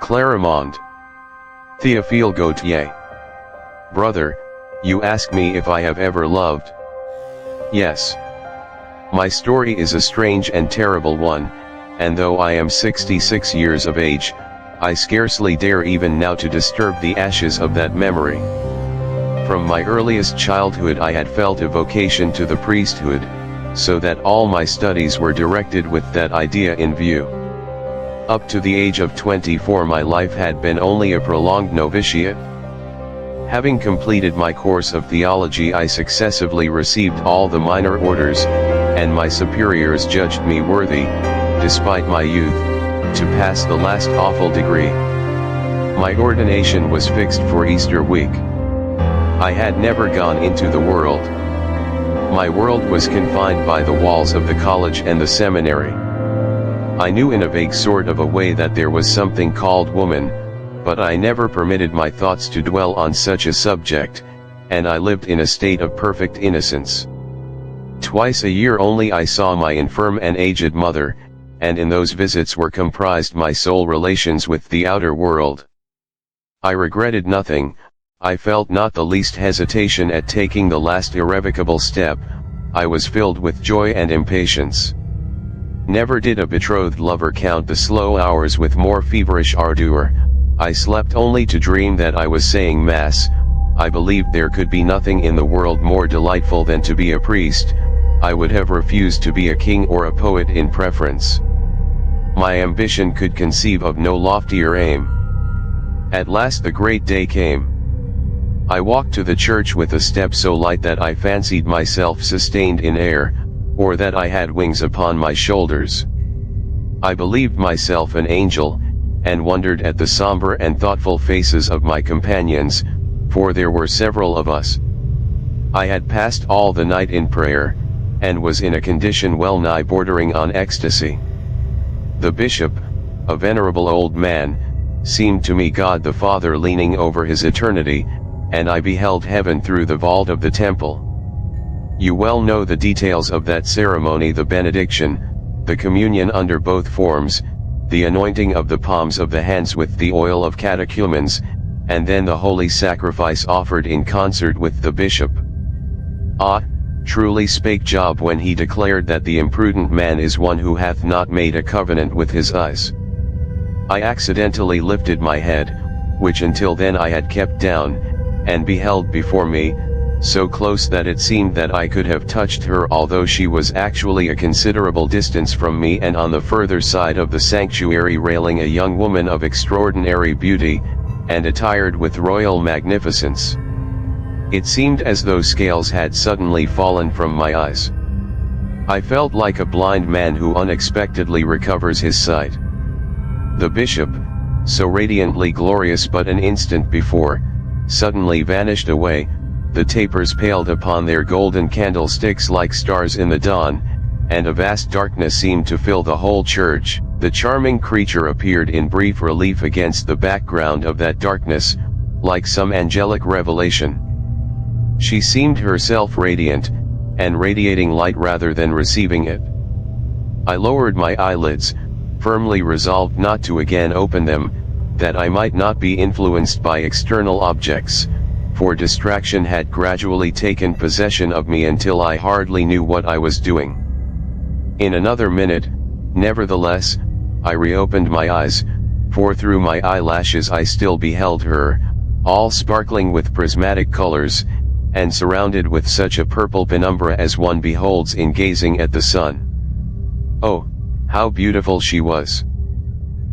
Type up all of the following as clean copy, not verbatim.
Clairemont. Théophile Gautier. Brother, you ask me if I have ever loved. Yes. My story is a strange and terrible one, and though I am 66 years of age, I scarcely dare even now to disturb the ashes of that memory. From my earliest childhood I had felt a vocation to the priesthood, so that all my studies were directed with that idea in view. Up to the age of 24 my life had been only a prolonged novitiate. Having completed my course of theology I successively received all the minor orders, and my superiors judged me worthy, despite my youth, to pass the last awful degree. My ordination was fixed for Easter week. I had never gone into the world. My world was confined by the walls of the college and the seminary. I knew in a vague sort of a way that there was something called woman, but I never permitted my thoughts to dwell on such a subject, and I lived in a state of perfect innocence. Twice a year only I saw my infirm and aged mother, and in those visits were comprised my sole relations with the outer world. I regretted nothing, I felt not the least hesitation at taking the last irrevocable step, I was filled with joy and impatience. Never did a betrothed lover count the slow hours with more feverish ardor. I slept only to dream that I was saying Mass. I believed there could be nothing in the world more delightful than to be a priest. I would have refused to be a king or a poet in preference. My ambition could conceive of no loftier aim. At last the great day came. I walked to the church with a step so light that I fancied myself sustained in air, or that I had wings upon my shoulders. I believed myself an angel, and wondered at the somber and thoughtful faces of my companions, for there were several of us. I had passed all the night in prayer, and was in a condition well nigh bordering on ecstasy. The bishop, a venerable old man, seemed to me God the Father leaning over his eternity, and I beheld heaven through the vault of the temple. You well know the details of that ceremony: the benediction, the communion under both forms, the anointing of the palms of the hands with the oil of catechumens, and then the holy sacrifice offered in concert with the bishop. Ah, truly spake Job when he declared that the imprudent man is one who hath not made a covenant with his eyes. I accidentally lifted my head, which until then I had kept down, and beheld before me, so close that it seemed that I could have touched her, although she was actually a considerable distance from me, and on the further side of the sanctuary railing a young woman of extraordinary beauty, and attired with royal magnificence. It seemed as though scales had suddenly fallen from my eyes. I felt like a blind man who unexpectedly recovers his sight. The bishop, so radiantly glorious but an instant before, suddenly vanished away. The tapers paled upon their golden candlesticks like stars in the dawn, and a vast darkness seemed to fill the whole church. The charming creature appeared in brief relief against the background of that darkness, like some angelic revelation. She seemed herself radiant, and radiating light rather than receiving it. I lowered my eyelids, firmly resolved not to again open them, that I might not be influenced by external objects, for distraction had gradually taken possession of me until I hardly knew what I was doing. In another minute, nevertheless, I reopened my eyes, for through my eyelashes I still beheld her, all sparkling with prismatic colors, and surrounded with such a purple penumbra as one beholds in gazing at the sun. Oh, how beautiful she was!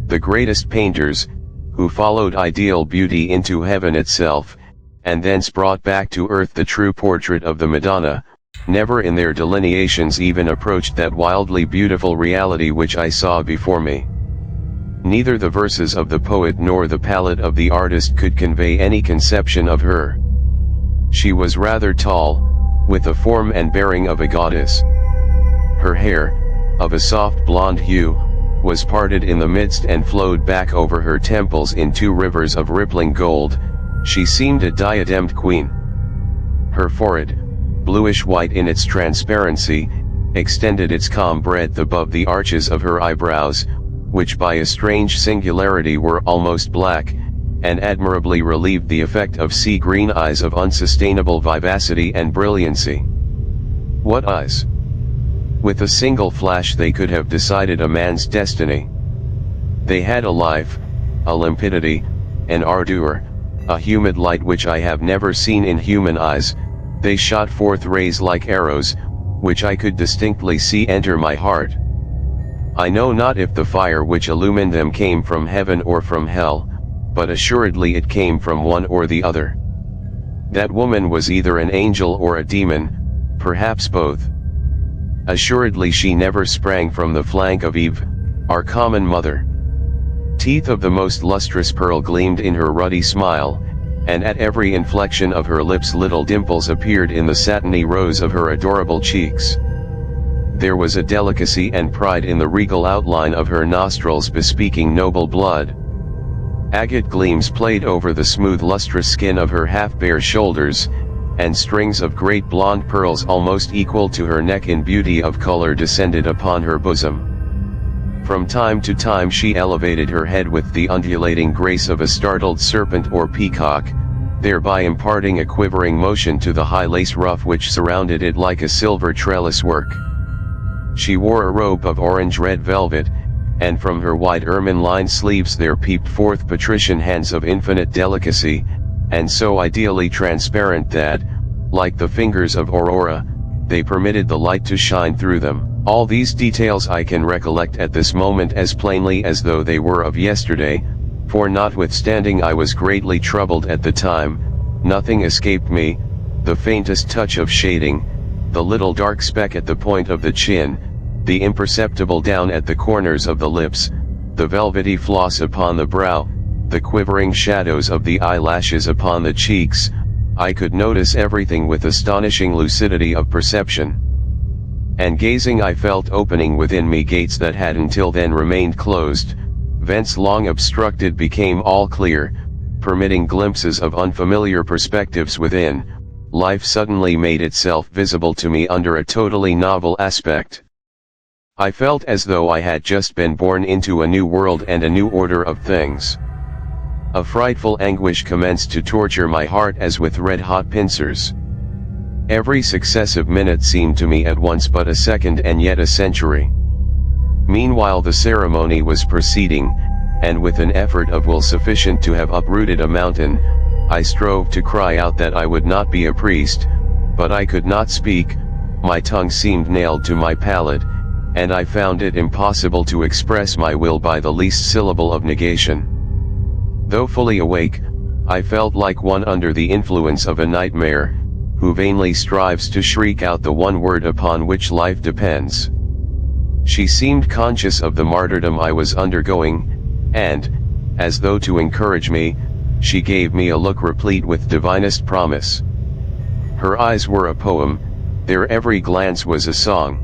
The greatest painters, who followed ideal beauty into heaven itself, and thence brought back to earth the true portrait of the Madonna, never in their delineations even approached that wildly beautiful reality which I saw before me. Neither the verses of the poet nor the palette of the artist could convey any conception of her. She was rather tall, with the form and bearing of a goddess. Her hair, of a soft blonde hue, was parted in the midst and flowed back over her temples in two rivers of rippling gold. She seemed a diademed queen. Her forehead, bluish-white in its transparency, extended its calm breadth above the arches of her eyebrows, which by a strange singularity were almost black, and admirably relieved the effect of sea green eyes of unsustainable vivacity and brilliancy. What eyes! With a single flash they could have decided a man's destiny. They had a life, a limpidity, an ardor, a humid light which I have never seen in human eyes. They shot forth rays like arrows, which I could distinctly see enter my heart. I know not if the fire which illumined them came from heaven or from hell, but assuredly it came from one or the other. That woman was either an angel or a demon, perhaps both. Assuredly she never sprang from the flank of Eve, our common mother. Teeth of the most lustrous pearl gleamed in her ruddy smile, and at every inflection of her lips little dimples appeared in the satiny rose of her adorable cheeks. There was a delicacy and pride in the regal outline of her nostrils bespeaking noble blood. Agate gleams played over the smooth lustrous skin of her half-bare shoulders, and strings of great blonde pearls almost equal to her neck in beauty of color descended upon her bosom. From time to time she elevated her head with the undulating grace of a startled serpent or peacock, thereby imparting a quivering motion to the high lace ruff which surrounded it like a silver trellis work. She wore a robe of orange-red velvet, and from her wide ermine-lined sleeves there peeped forth patrician hands of infinite delicacy, and so ideally transparent that, like the fingers of Aurora, they permitted the light to shine through them. All these details I can recollect at this moment as plainly as though they were of yesterday, for notwithstanding I was greatly troubled at the time, nothing escaped me, the faintest touch of shading, the little dark speck at the point of the chin, the imperceptible down at the corners of the lips, the velvety floss upon the brow, the quivering shadows of the eyelashes upon the cheeks. I could notice everything with astonishing lucidity of perception. And gazing I felt opening within me gates that had until then remained closed, vents long obstructed became all clear, permitting glimpses of unfamiliar perspectives within. Life suddenly made itself visible to me under a totally novel aspect. I felt as though I had just been born into a new world and a new order of things. A frightful anguish commenced to torture my heart as with red-hot pincers. Every successive minute seemed to me at once but a second and yet a century. Meanwhile the ceremony was proceeding, and with an effort of will sufficient to have uprooted a mountain, I strove to cry out that I would not be a priest, but I could not speak, my tongue seemed nailed to my palate, and I found it impossible to express my will by the least syllable of negation. Though fully awake, I felt like one under the influence of a nightmare, who vainly strives to shriek out the one word upon which life depends. She seemed conscious of the martyrdom I was undergoing, and, as though to encourage me, she gave me a look replete with divinest promise. Her eyes were a poem, their every glance was a song.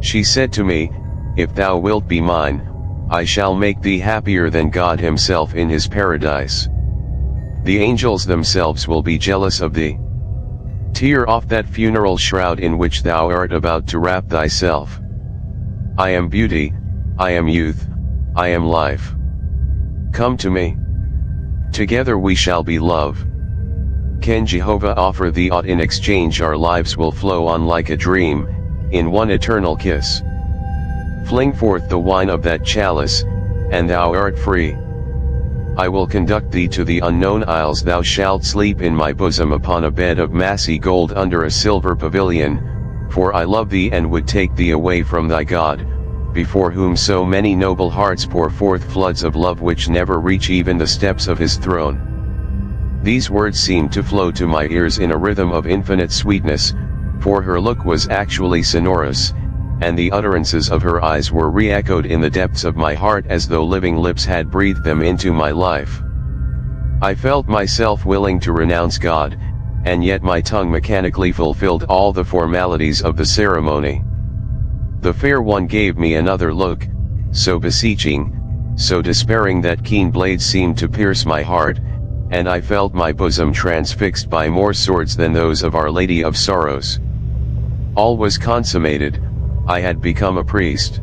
She said to me, "If thou wilt be mine, I shall make thee happier than God himself in his paradise. The angels themselves will be jealous of thee. Tear off that funeral shroud in which thou art about to wrap thyself. I am beauty, I am youth, I am life. Come to me. Together we shall be love. Can Jehovah offer thee aught in exchange? Our lives will flow on like a dream, in one eternal kiss. Fling forth the wine of that chalice, and thou art free. I will conduct thee to the unknown isles. Thou shalt sleep in my bosom upon a bed of massy gold under a silver pavilion, for I love thee and would take thee away from thy God, before whom so many noble hearts pour forth floods of love which never reach even the steps of his throne." These words seemed to flow to my ears in a rhythm of infinite sweetness, for her look was actually sonorous, and the utterances of her eyes were re-echoed in the depths of my heart as though living lips had breathed them into my life. I felt myself willing to renounce God, and yet my tongue mechanically fulfilled all the formalities of the ceremony. The fair one gave me another look, so beseeching, so despairing that keen blades seemed to pierce my heart, and I felt my bosom transfixed by more swords than those of Our Lady of Sorrows. All was consummated, I had become a priest.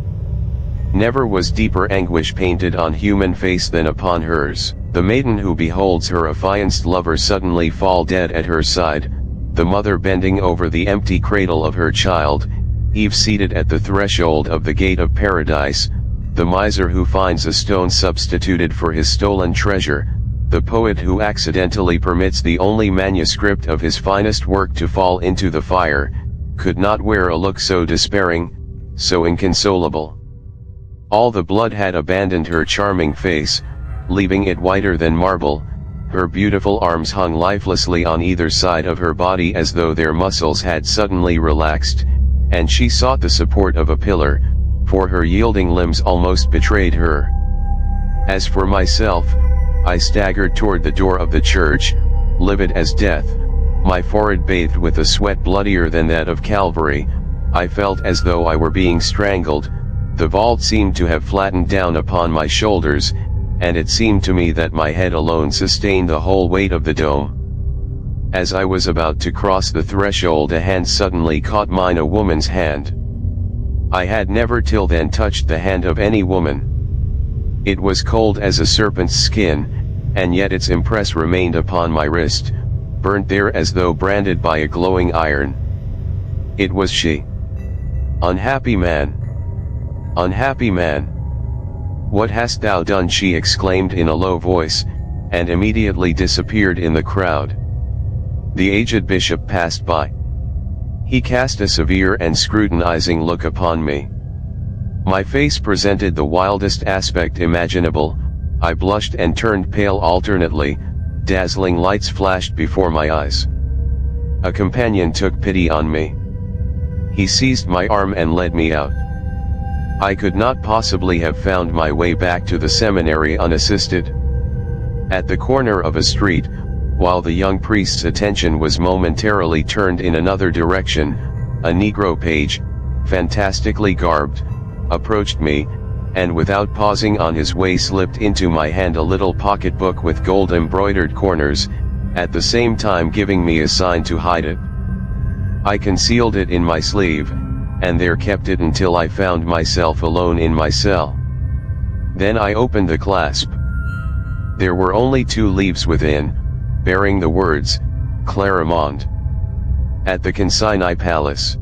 Never was deeper anguish painted on human face than upon hers. The maiden who beholds her affianced lover suddenly fall dead at her side, the mother bending over the empty cradle of her child, Eve seated at the threshold of the gate of paradise, the miser who finds a stone substituted for his stolen treasure, the poet who accidentally permits the only manuscript of his finest work to fall into the fire, could not wear a look so despairing, so inconsolable. All the blood had abandoned her charming face, leaving it whiter than marble. Her beautiful arms hung lifelessly on either side of her body as though their muscles had suddenly relaxed, and she sought the support of a pillar, for her yielding limbs almost betrayed her. As for myself, I staggered toward the door of the church, livid as death, my forehead bathed with a sweat bloodier than that of Calvary. I felt as though I were being strangled. The vault seemed to have flattened down upon my shoulders, and it seemed to me that my head alone sustained the whole weight of the dome. As I was about to cross the threshold, a hand suddenly caught mine, a woman's hand. I had never till then touched the hand of any woman. It was cold as a serpent's skin, and yet its impress remained upon my wrist, burnt there as though branded by a glowing iron. It was she. Unhappy man! Unhappy man! What hast thou done? She exclaimed in a low voice, and immediately disappeared in the crowd. The aged bishop passed by. He cast a severe and scrutinizing look upon me. My face presented the wildest aspect imaginable. I blushed and turned pale alternately, dazzling lights flashed before my eyes. A companion took pity on me. He seized my arm and led me out. I could not possibly have found my way back to the seminary unassisted. At the corner of a street, while the young priest's attention was momentarily turned in another direction, a Negro page, fantastically garbed, approached me, and without pausing on his way slipped into my hand a little pocketbook with gold embroidered corners, at the same time giving me a sign to hide it. I concealed it in my sleeve, and there kept it until I found myself alone in my cell. Then I opened the clasp. There were only 2 leaves within, bearing the words, Clarimonde. At the Consigni Palace.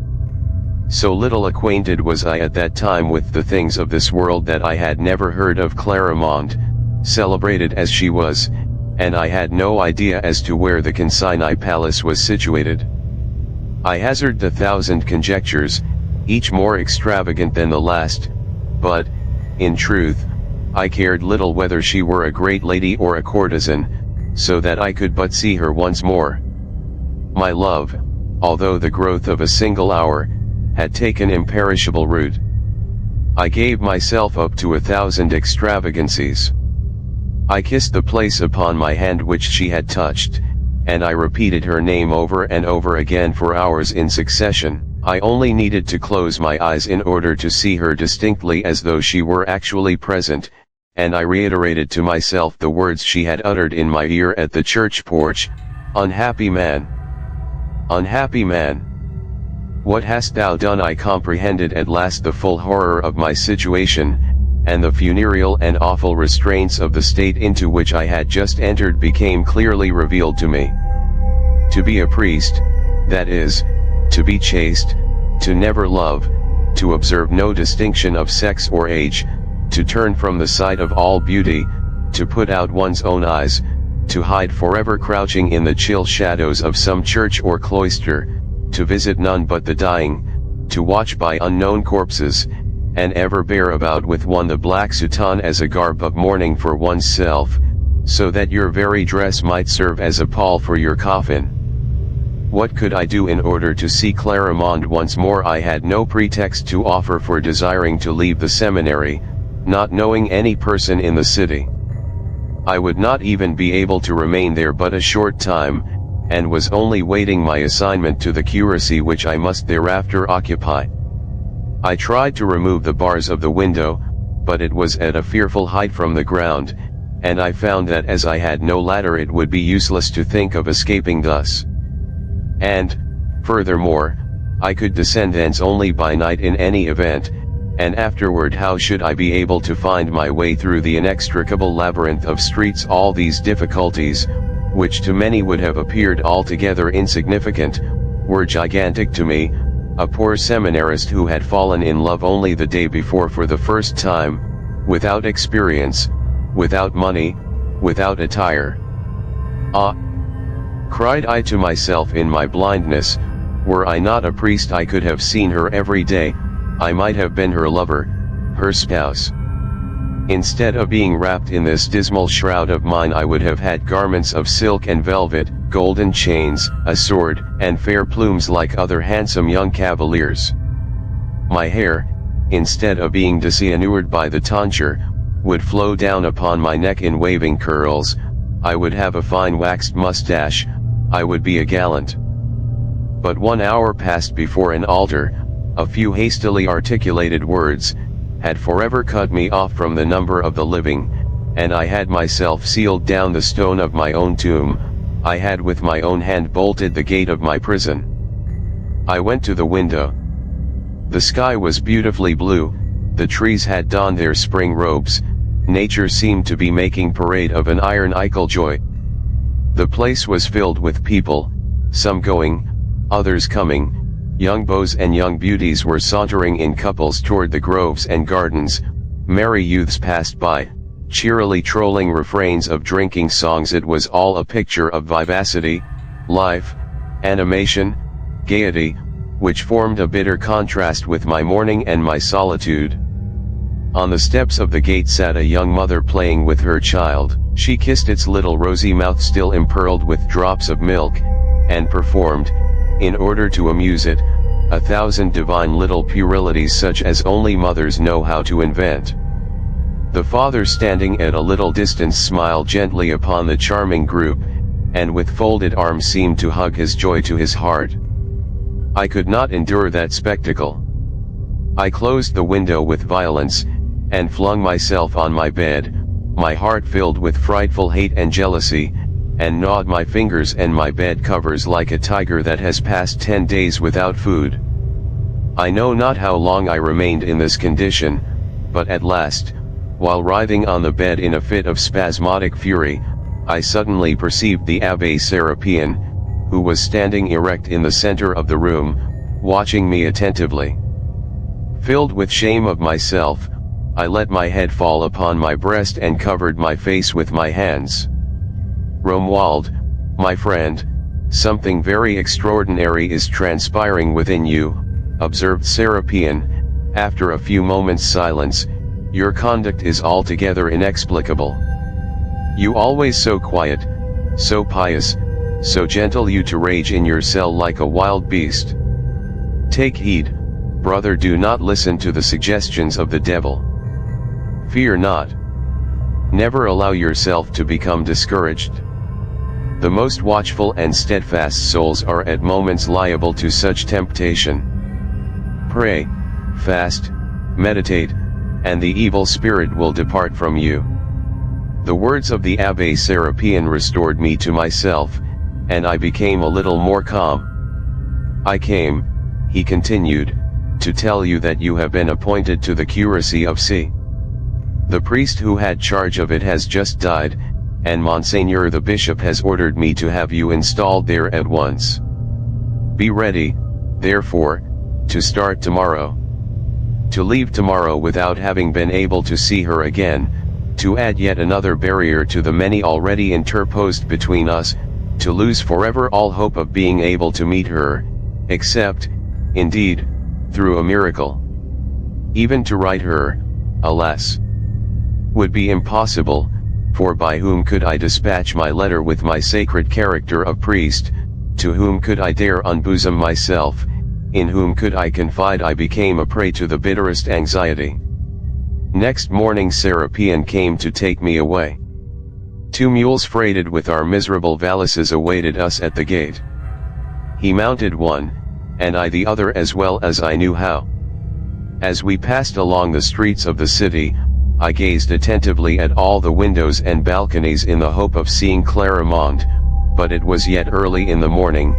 So little acquainted was I at that time with the things of this world that I had never heard of Clarimonde, celebrated as she was, and I had no idea as to where the Consigni Palace was situated. I hazarded 1,000 conjectures, each more extravagant than the last, but, in truth, I cared little whether she were a great lady or a courtesan, so that I could but see her once more. My love, although the growth of a single hour, had taken imperishable root. I gave myself up to 1,000 extravagancies. I kissed the place upon my hand which she had touched, and I repeated her name over and over again for hours in succession. I only needed to close my eyes in order to see her distinctly as though she were actually present, and I reiterated to myself the words she had uttered in my ear at the church porch, "Unhappy man! Unhappy man! What hast thou done?" I comprehended at last the full horror of my situation, and the funereal and awful restraints of the state into which I had just entered became clearly revealed to me. To be a priest, that is, to be chaste, to never love, to observe no distinction of sex or age, to turn from the sight of all beauty, to put out one's own eyes, to hide forever crouching in the chill shadows of some church or cloister, to visit none but the dying, to watch by unknown corpses, and ever bear about with one the black soutane as a garb of mourning for one's self, so that your very dress might serve as a pall for your coffin. What could I do in order to see Clarimonde once more? I had no pretext to offer for desiring to leave the seminary, not knowing any person in the city. I would not even be able to remain there but a short time, and was only waiting my assignment to the curacy which I must thereafter occupy. I tried to remove the bars of the window, but it was at a fearful height from the ground, and I found that as I had no ladder it would be useless to think of escaping thus. And, furthermore, I could descend thence only by night in any event, and afterward how should I be able to find my way through the inextricable labyrinth of streets? All these difficulties, which to many would have appeared altogether insignificant, were gigantic to me, a poor seminarist who had fallen in love only the day before for the first time, without experience, without money, without attire. Ah! Cried I to myself in my blindness, were I not a priest I could have seen her every day, I might have been her lover, her spouse. Instead of being wrapped in this dismal shroud of mine, I would have had garments of silk and velvet, golden chains, a sword, and fair plumes like other handsome young cavaliers. My hair, instead of being disenured by the tonsure, would flow down upon my neck in waving curls, I would have a fine waxed mustache, I would be a gallant. But 1 hour passed before an altar, a few hastily articulated words, had forever cut me off from the number of the living, and I had myself sealed down the stone of my own tomb, I had with my own hand bolted the gate of my prison. I went to the window. The sky was beautifully blue, the trees had donned their spring robes, nature seemed to be making parade of an ironical joy. The place was filled with people, some going, others coming. Young beaux and young beauties were sauntering in couples toward the groves and gardens, merry youths passed by, cheerily trolling refrains of drinking songs. It was all a picture of vivacity, life, animation, gaiety, which formed a bitter contrast with my mourning and my solitude. On the steps of the gate sat a young mother playing with her child. She kissed its little rosy mouth still impearled with drops of milk, and performed, in order to amuse it, 1,000 divine little puerilities such as only mothers know how to invent. The father, standing at a little distance, smiled gently upon the charming group, and with folded arms seemed to hug his joy to his heart. I could not endure that spectacle. I closed the window with violence, and flung myself on my bed, my heart filled with frightful hate and jealousy, and gnawed my fingers and my bed covers like a tiger that has passed 10 days without food. I know not how long I remained in this condition, but at last, while writhing on the bed in a fit of spasmodic fury, I suddenly perceived the Abbé Serapion, who was standing erect in the center of the room, watching me attentively. Filled with shame of myself, I let my head fall upon my breast and covered my face with my hands. "Romuald, my friend, something very extraordinary is transpiring within you," observed Serapion, after a few moments' silence. "Your conduct is altogether inexplicable. You always so quiet, so pious, so gentle, you to rage in your cell like a wild beast. Take heed, brother, do not listen to the suggestions of the devil. Fear not. Never allow yourself to become discouraged. The most watchful and steadfast souls are at moments liable to such temptation. Pray, fast, meditate, and the evil spirit will depart from you." The words of the Abbé Serapion restored me to myself, and I became a little more calm. "I came," he continued, "to tell you that you have been appointed to the curacy of C. The priest who had charge of it has just died, and Monseigneur the Bishop has ordered me to have you installed there at once. Be ready, therefore, to start tomorrow. To leave tomorrow without having been able to see her again, to add yet another barrier to the many already interposed between us, to lose forever all hope of being able to meet her, except, indeed, through a miracle. Even to write her, alas, would be impossible, for by whom could I dispatch my letter with my sacred character of priest, to whom could I dare unbosom myself, in whom could I confide? I became a prey to the bitterest anxiety. Next morning Serapion came to take me away. 2 mules freighted with our miserable valises awaited us at the gate. He mounted one, and I the other as well as I knew how. As we passed along the streets of the city, I gazed attentively at all the windows and balconies in the hope of seeing Clairemont, but it was yet early in the morning,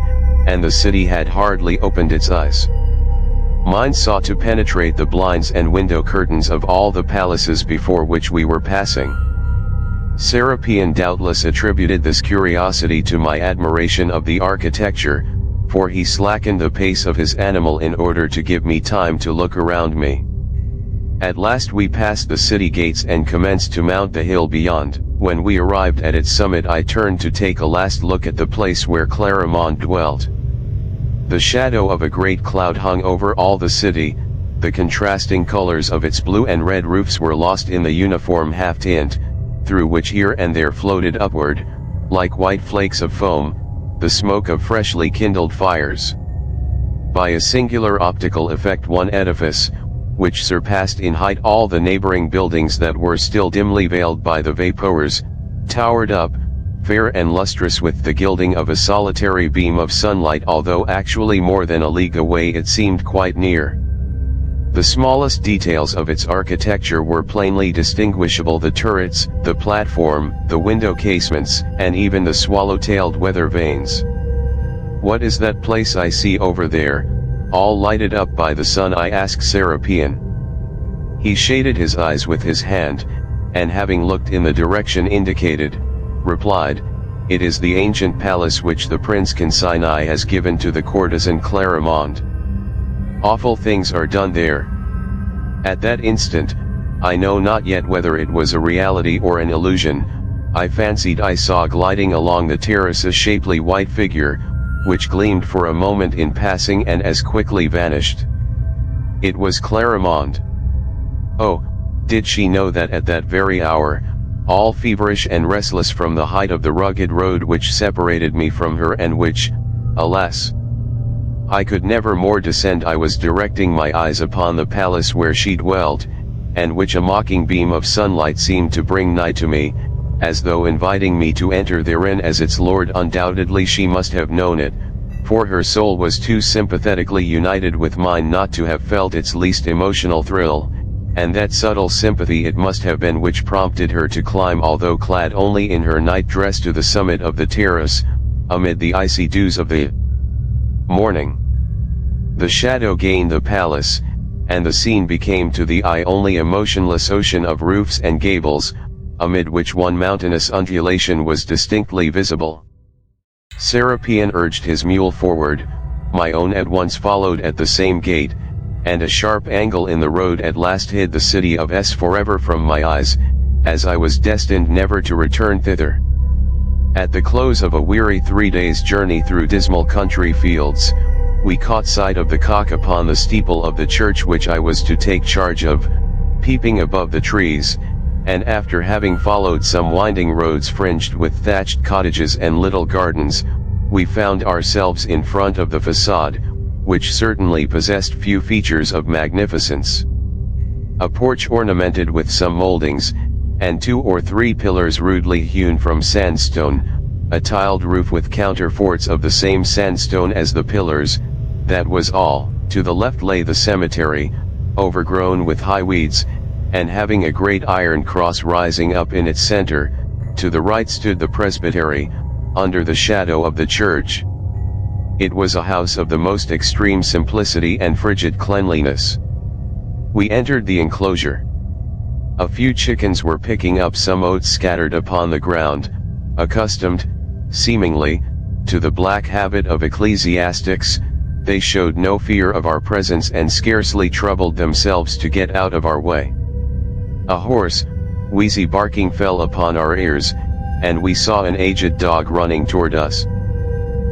and the city had hardly opened its eyes. Mine sought to penetrate the blinds and window curtains of all the palaces before which we were passing. Serapion doubtless attributed this curiosity to my admiration of the architecture, for he slackened the pace of his animal in order to give me time to look around me. At last we passed the city gates and commenced to mount the hill beyond. When we arrived at its summit, I turned to take a last look at the place where Clarimonde dwelt. The shadow of a great cloud hung over all the city, the contrasting colors of its blue and red roofs were lost in the uniform half-tint, through which here and there floated upward, like white flakes of foam, the smoke of freshly kindled fires. By a singular optical effect, one edifice, which surpassed in height all the neighboring buildings that were still dimly veiled by the vapours, towered up, fair and lustrous with the gilding of a solitary beam of sunlight, although actually more than a league away it seemed quite near. The smallest details of its architecture were plainly distinguishable: the turrets, the platform, the window casements, and even the swallow-tailed weather vanes. "What is that place I see over there, all lighted up by the sun?" I asked Serapion. He shaded his eyes with his hand, and having looked in the direction indicated, replied, "It is the ancient palace which the Prince Consignai has given to the courtesan Clarimonde. Awful things are done there." At that instant, I know not yet whether it was a reality or an illusion, I fancied I saw gliding along the terrace a shapely white figure, which gleamed for a moment in passing and as quickly vanished. It was Clarimonde. Oh, did she know that at that very hour, all feverish and restless from the height of the rugged road which separated me from her, and which, alas, I could never more descend, I was directing my eyes upon the palace where she dwelt, and which a mocking beam of sunlight seemed to bring nigh to me, as though inviting me to enter therein as its lord? Undoubtedly she must have known it, for her soul was too sympathetically united with mine not to have felt its least emotional thrill, and that subtle sympathy it must have been which prompted her to climb, although clad only in her night dress, to the summit of the terrace, amid the icy dews of the morning. The shadow gained the palace, and the scene became to the eye only a motionless ocean of roofs and gables, amid which one mountainous undulation was distinctly visible. Serapion urged his mule forward, my own at once followed at the same gait, and a sharp angle in the road at last hid the city of S forever from my eyes, as I was destined never to return thither. At the close of a weary 3 days' journey through dismal country fields, we caught sight of the cock upon the steeple of the church which I was to take charge of, peeping above the trees, and after having followed some winding roads fringed with thatched cottages and little gardens, we found ourselves in front of the facade, which certainly possessed few features of magnificence. A porch ornamented with some mouldings, and 2 or 3 pillars rudely hewn from sandstone, a tiled roof with counterforts of the same sandstone as the pillars, that was all. To the left lay the cemetery, overgrown with high weeds, and having a great iron cross rising up in its center. To the right stood the presbytery, under the shadow of the church. It was a house of the most extreme simplicity and frigid cleanliness. We entered the enclosure. A few chickens were picking up some oats scattered upon the ground. Accustomed, seemingly, to the black habit of ecclesiastics, they showed no fear of our presence and scarcely troubled themselves to get out of our way. A hoarse, wheezy barking fell upon our ears, and we saw an aged dog running toward us.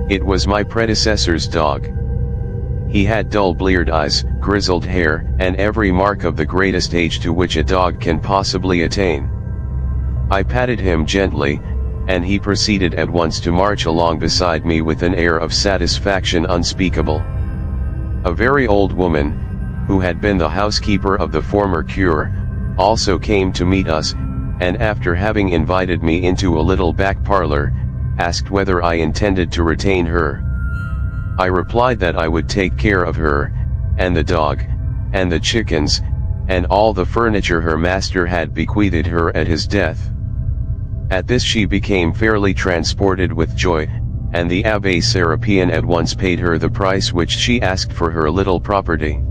It was my predecessor's dog. He had dull bleared eyes, grizzled hair, and every mark of the greatest age to which a dog can possibly attain. I patted him gently, and he proceeded at once to march along beside me with an air of satisfaction unspeakable. A very old woman, who had been the housekeeper of the former cure, also came to meet us, and after having invited me into a little back parlor, asked whether I intended to retain her. I replied that I would take care of her, and the dog, and the chickens, and all the furniture her master had bequeathed her at his death. At this she became fairly transported with joy, and the Abbé Serapion at once paid her the price which she asked for her little property.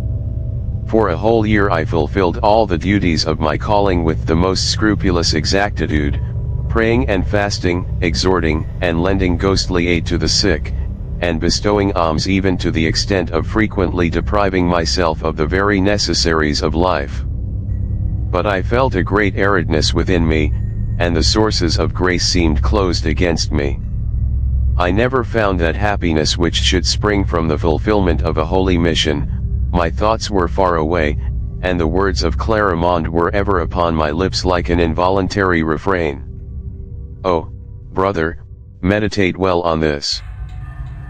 For a whole year I fulfilled all the duties of my calling with the most scrupulous exactitude, praying and fasting, exhorting and lending ghostly aid to the sick, and bestowing alms even to the extent of frequently depriving myself of the very necessaries of life. But I felt a great aridness within me, and the sources of grace seemed closed against me. I never found that happiness which should spring from the fulfillment of a holy mission. My thoughts were far away, and the words of Clarimonde were ever upon my lips like an involuntary refrain. Oh, brother, meditate well on this.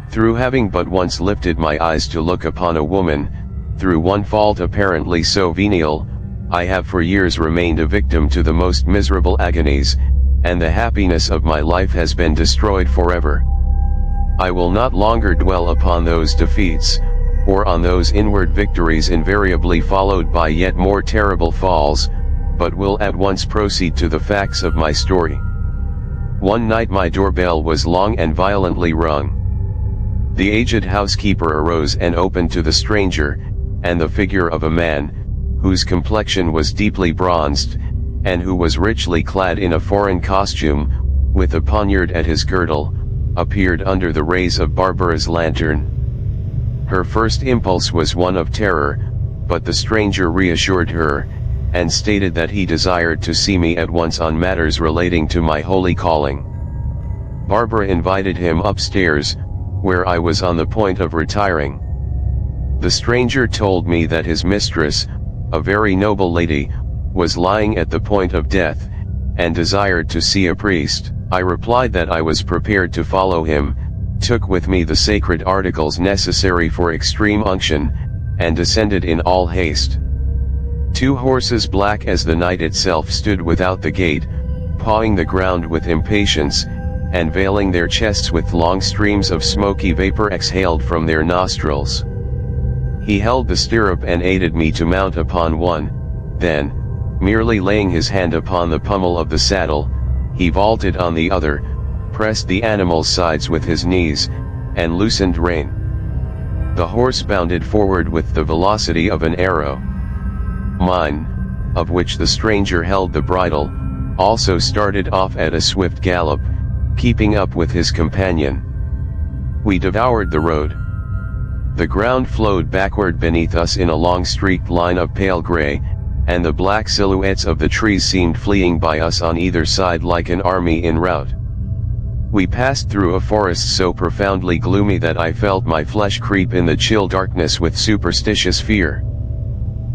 Through having but once lifted my eyes to look upon a woman, through one fault apparently so venial, I have for years remained a victim to the most miserable agonies, and the happiness of my life has been destroyed forever. I will not longer dwell upon those defeats, or on those inward victories invariably followed by yet more terrible falls, but will at once proceed to the facts of my story. One night my doorbell was long and violently rung. The aged housekeeper arose and opened to the stranger, and the figure of a man, whose complexion was deeply bronzed, and who was richly clad in a foreign costume, with a poniard at his girdle, appeared under the rays of Barbara's lantern. Her first impulse was one of terror, but the stranger reassured her, and stated that he desired to see me at once on matters relating to my holy calling. Barbara invited him upstairs, where I was on the point of retiring. The stranger told me that his mistress, a very noble lady, was lying at the point of death, and desired to see a priest. I replied that I was prepared to follow him, took with me the sacred articles necessary for extreme unction, and descended in all haste. 2 horses black as the night itself stood without the gate, pawing the ground with impatience, and veiling their chests with long streams of smoky vapor exhaled from their nostrils. He held the stirrup and aided me to mount upon one, then, merely laying his hand upon the pommel of the saddle, he vaulted on the other, pressed the animal's sides with his knees, and loosened rein. The horse bounded forward with the velocity of an arrow. Mine, of which the stranger held the bridle, also started off at a swift gallop, keeping up with his companion. We devoured the road. The ground flowed backward beneath us in a long streaked line of pale gray, and the black silhouettes of the trees seemed fleeing by us on either side like an army in rout. We passed through a forest so profoundly gloomy that I felt my flesh creep in the chill darkness with superstitious fear.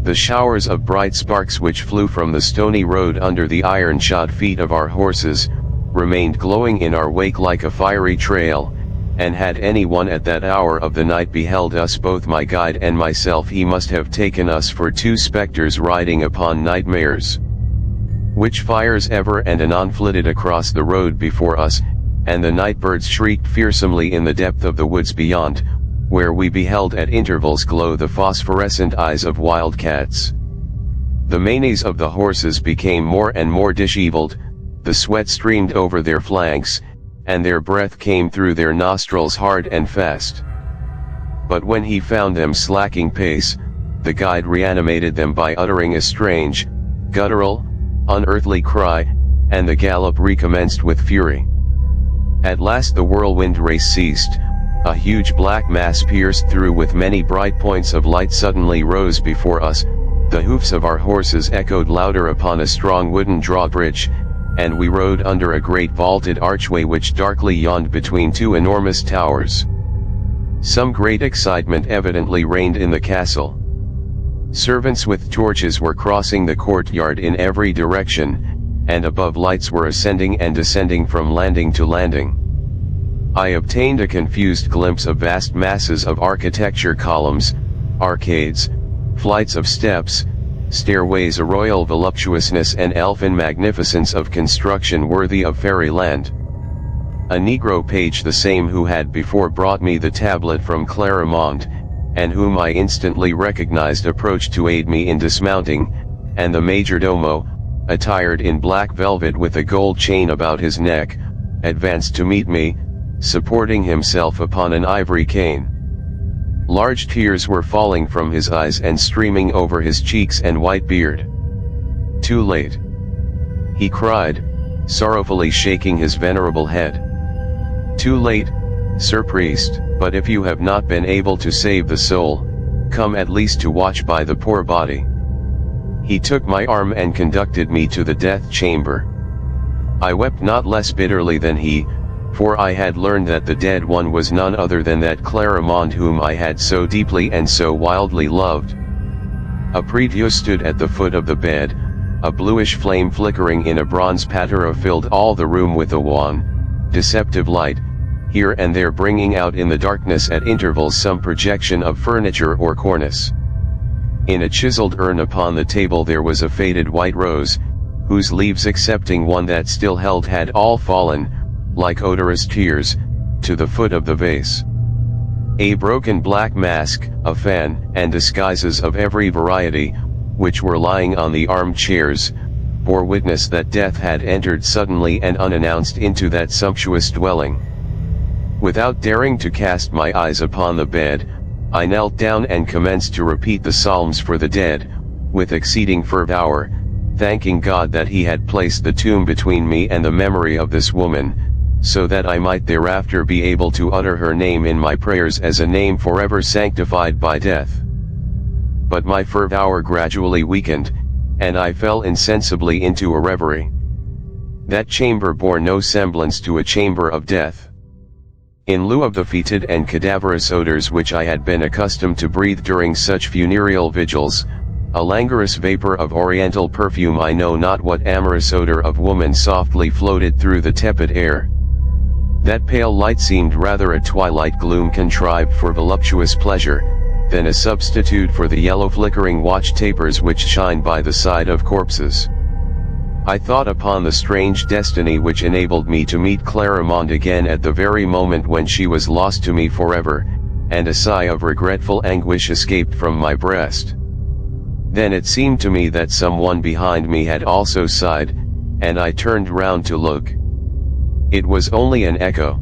The showers of bright sparks which flew from the stony road under the iron-shod feet of our horses, remained glowing in our wake like a fiery trail, and had anyone at that hour of the night beheld us, both my guide and myself, he must have taken us for 2 specters riding upon nightmares. Which fires ever and anon flitted across the road before us, and the night birds shrieked fearsomely in the depth of the woods beyond, where we beheld at intervals glow the phosphorescent eyes of wild cats. The manes of the horses became more and more disheveled, the sweat streamed over their flanks, and their breath came through their nostrils hard and fast. But when he found them slacking pace, the guide reanimated them by uttering a strange, guttural, unearthly cry, and the gallop recommenced with fury. At last the whirlwind race ceased, a huge black mass pierced through with many bright points of light suddenly rose before us, the hoofs of our horses echoed louder upon a strong wooden drawbridge, and we rode under a great vaulted archway which darkly yawned between 2 enormous towers. Some great excitement evidently reigned in the castle. Servants with torches were crossing the courtyard in every direction, and above lights were ascending and descending from landing to landing. I obtained a confused glimpse of vast masses of architecture, columns, arcades, flights of steps, stairways, a royal voluptuousness and elfin magnificence of construction worthy of fairyland. A Negro page, the same who had before brought me the tablet from Clarimonde, and whom I instantly recognized, approached to aid me in dismounting, and the majordomo, attired in black velvet with a gold chain about his neck, advanced to meet me, supporting himself upon an ivory cane. Large tears were falling from his eyes and streaming over his cheeks and white beard. "Too late," he cried, sorrowfully shaking his venerable head. "Too late, Sir Priest, but if you have not been able to save the soul, come at least to watch by the poor body." He took my arm and conducted me to the death chamber. I wept not less bitterly than he, for I had learned that the dead one was none other than that Clarimonde whom I had so deeply and so wildly loved. A prie-dieu stood at the foot of the bed, a bluish flame flickering in a bronze patera filled all the room with a wan, deceptive light, here and there bringing out in the darkness at intervals some projection of furniture or cornice. In a chiseled urn upon the table there was a faded white rose, whose leaves excepting one that still held had all fallen, like odorous tears, to the foot of the vase. A broken black mask, a fan, and disguises of every variety, which were lying on the armchairs, bore witness that death had entered suddenly and unannounced into that sumptuous dwelling. Without daring to cast my eyes upon the bed, I knelt down and commenced to repeat the psalms for the dead, with exceeding fervour, thanking God that he had placed the tomb between me and the memory of this woman, so that I might thereafter be able to utter her name in my prayers as a name forever sanctified by death. But my fervour gradually weakened, and I fell insensibly into a reverie. That chamber bore no semblance to a chamber of death. In lieu of the fetid and cadaverous odors which I had been accustomed to breathe during such funereal vigils, a languorous vapor of oriental perfume, I know not what amorous odor of woman, softly floated through the tepid air. That pale light seemed rather a twilight gloom contrived for voluptuous pleasure, than a substitute for the yellow flickering watch tapers which shine by the side of corpses. I thought upon the strange destiny which enabled me to meet Clarimonde again at the very moment when she was lost to me forever, and a sigh of regretful anguish escaped from my breast. Then it seemed to me that someone behind me had also sighed, and I turned round to look. It was only an echo.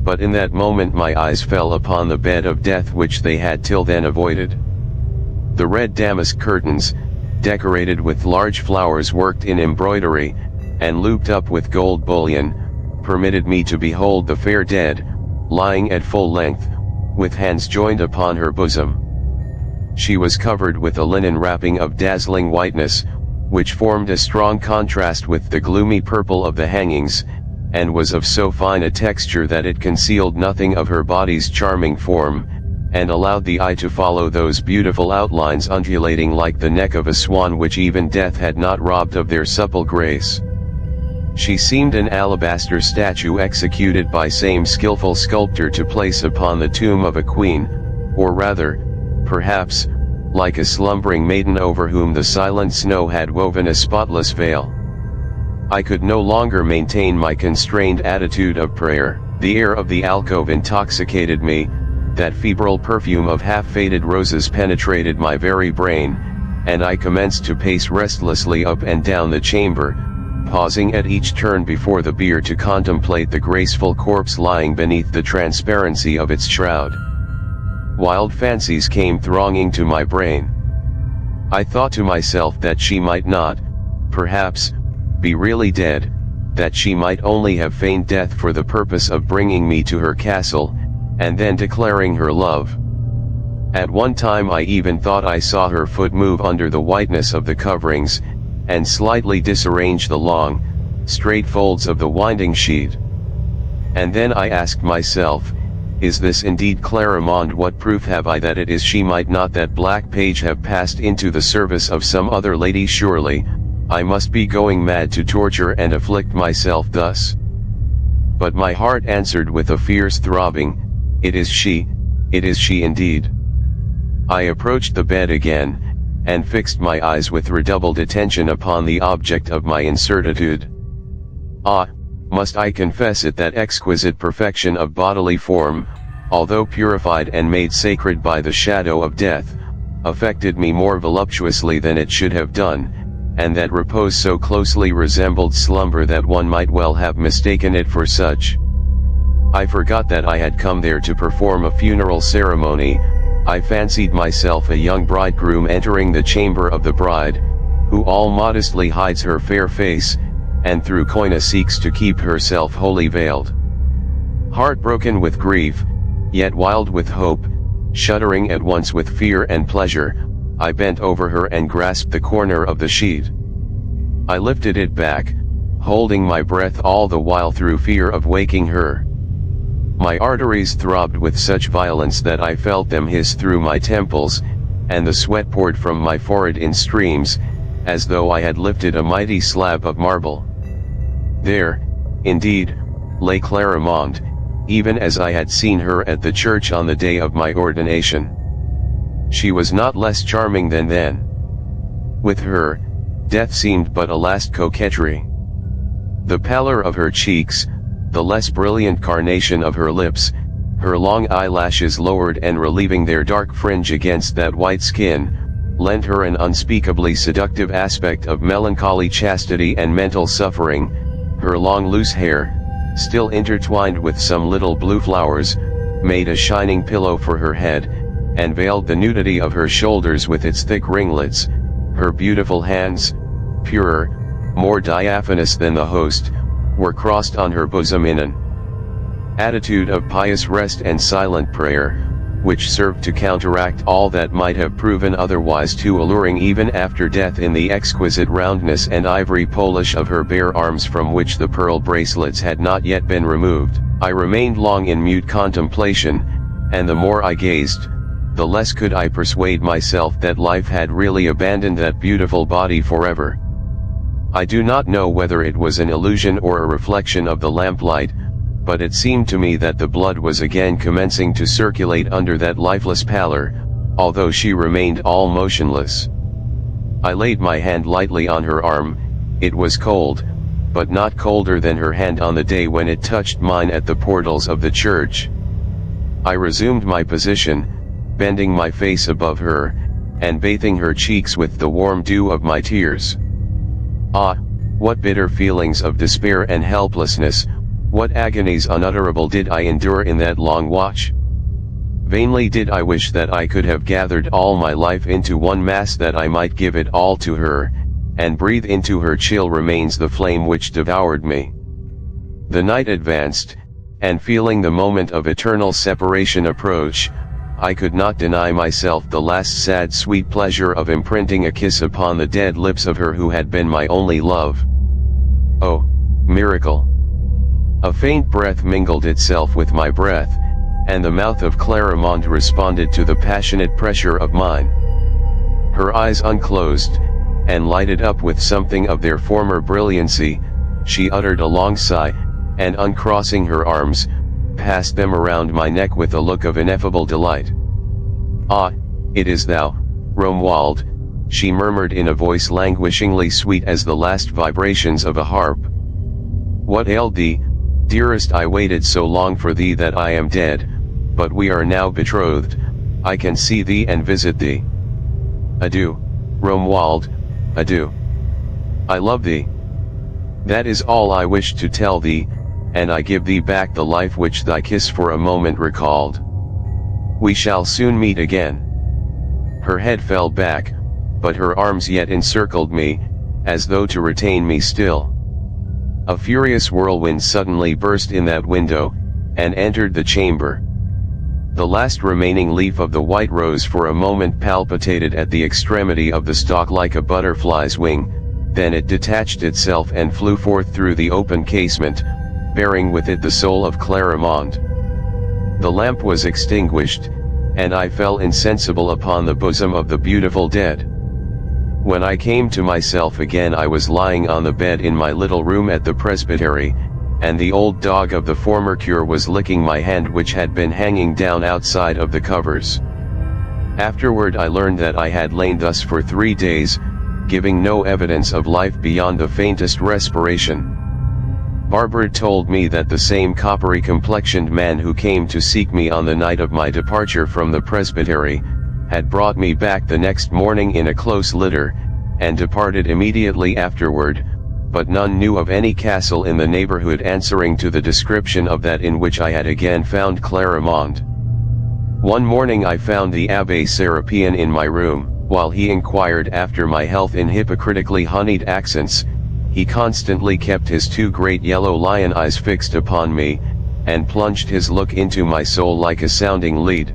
But in that moment my eyes fell upon the bed of death which they had till then avoided. The red damask curtains, decorated with large flowers worked in embroidery, and looped up with gold bullion, permitted me to behold the fair dead, lying at full length, with hands joined upon her bosom. She was covered with a linen wrapping of dazzling whiteness, which formed a strong contrast with the gloomy purple of the hangings, and was of so fine a texture that it concealed nothing of her body's charming form, and allowed the eye to follow those beautiful outlines undulating like the neck of a swan which even death had not robbed of their supple grace. She seemed an alabaster statue executed by some skillful sculptor to place upon the tomb of a queen, or rather, perhaps, like a slumbering maiden over whom the silent snow had woven a spotless veil. I could no longer maintain my constrained attitude of prayer. The air of the alcove intoxicated me, that febrile perfume of half-faded roses penetrated my very brain, and I commenced to pace restlessly up and down the chamber, pausing at each turn before the bier to contemplate the graceful corpse lying beneath the transparency of its shroud. Wild fancies came thronging to my brain. I thought to myself that she might not, perhaps, be really dead, that she might only have feigned death for the purpose of bringing me to her castle, and then declaring her love. At one time I even thought I saw her foot move under the whiteness of the coverings, and slightly disarrange the long, straight folds of the winding sheet. And then I asked myself, is this indeed Clarimonde? What proof have I that it is she? Might not that black page have passed into the service of some other lady? Surely, I must be going mad to torture and afflict myself thus. But my heart answered with a fierce throbbing, it is she indeed. I approached the bed again, and fixed my eyes with redoubled attention upon the object of my incertitude. Ah, must I confess it, that exquisite perfection of bodily form, although purified and made sacred by the shadow of death, affected me more voluptuously than it should have done, and that repose so closely resembled slumber that one might well have mistaken it for such. I forgot that I had come there to perform a funeral ceremony. I fancied myself a young bridegroom entering the chamber of the bride, who all modestly hides her fair face, and through coyness seeks to keep herself wholly veiled. Heartbroken with grief, yet wild with hope, shuddering at once with fear and pleasure, I bent over her and grasped the corner of the sheet. I lifted it back, holding my breath all the while through fear of waking her. My arteries throbbed with such violence that I felt them hiss through my temples, and the sweat poured from my forehead in streams, as though I had lifted a mighty slab of marble. There, indeed, lay Clarimonde, even as I had seen her at the church on the day of my ordination. She was not less charming than then. With her, death seemed but a last coquetry. The pallor of her cheeks, the less brilliant carnation of her lips, her long eyelashes lowered and relieving their dark fringe against that white skin, lent her an unspeakably seductive aspect of melancholy chastity and mental suffering. Her long loose hair, still intertwined with some little blue flowers, made a shining pillow for her head, and veiled the nudity of her shoulders with its thick ringlets. Her beautiful hands, purer, more diaphanous than the host, were crossed on her bosom in an attitude of pious rest and silent prayer, which served to counteract all that might have proven otherwise too alluring even after death in the exquisite roundness and ivory polish of her bare arms from which the pearl bracelets had not yet been removed. I remained long in mute contemplation, and the more I gazed, the less could I persuade myself that life had really abandoned that beautiful body forever. I do not know whether it was an illusion or a reflection of the lamplight, but it seemed to me that the blood was again commencing to circulate under that lifeless pallor, although she remained all motionless. I laid my hand lightly on her arm. It was cold, but not colder than her hand on the day when it touched mine at the portals of the church. I resumed my position, bending my face above her, and bathing her cheeks with the warm dew of my tears. Ah, what bitter feelings of despair and helplessness, what agonies unutterable did I endure in that long watch! Vainly did I wish that I could have gathered all my life into one mass, that I might give it all to her, and breathe into her chill remains the flame which devoured me. The night advanced, and feeling the moment of eternal separation approach, I could not deny myself the last sad sweet pleasure of imprinting a kiss upon the dead lips of her who had been my only love. Oh, miracle! A faint breath mingled itself with my breath, and the mouth of Clarimonde responded to the passionate pressure of mine. Her eyes unclosed, and lighted up with something of their former brilliancy. She uttered a long sigh, and uncrossing her arms, passed them around my neck with a look of ineffable delight. "Ah, it is thou, Romuald," she murmured in a voice languishingly sweet as the last vibrations of a harp. "What ailed thee, dearest? I waited so long for thee that I am dead, but we are now betrothed. I can see thee and visit thee. Adieu, Romuald, adieu. I love thee. That is all I wished to tell thee, and I give thee back the life which thy kiss for a moment recalled. We shall soon meet again." Her head fell back, but her arms yet encircled me, as though to retain me still. A furious whirlwind suddenly burst in that window, and entered the chamber. The last remaining leaf of the white rose for a moment palpitated at the extremity of the stalk like a butterfly's wing, then it detached itself and flew forth through the open casement, bearing with it the soul of Clarimonde. The lamp was extinguished, and I fell insensible upon the bosom of the beautiful dead. When I came to myself again, I was lying on the bed in my little room at the presbytery, and the old dog of the former cure was licking my hand which had been hanging down outside of the covers. Afterward I learned that I had lain thus for 3 days, giving no evidence of life beyond the faintest respiration. Barbara told me that the same coppery-complexioned man who came to seek me on the night of my departure from the presbytery, had brought me back the next morning in a close litter, and departed immediately afterward, but none knew of any castle in the neighborhood answering to the description of that in which I had again found Clarimonde. One morning I found the Abbé Serapion in my room. While he inquired after my health in hypocritically honeyed accents, he constantly kept his two great yellow lion eyes fixed upon me, and plunged his look into my soul like a sounding lead.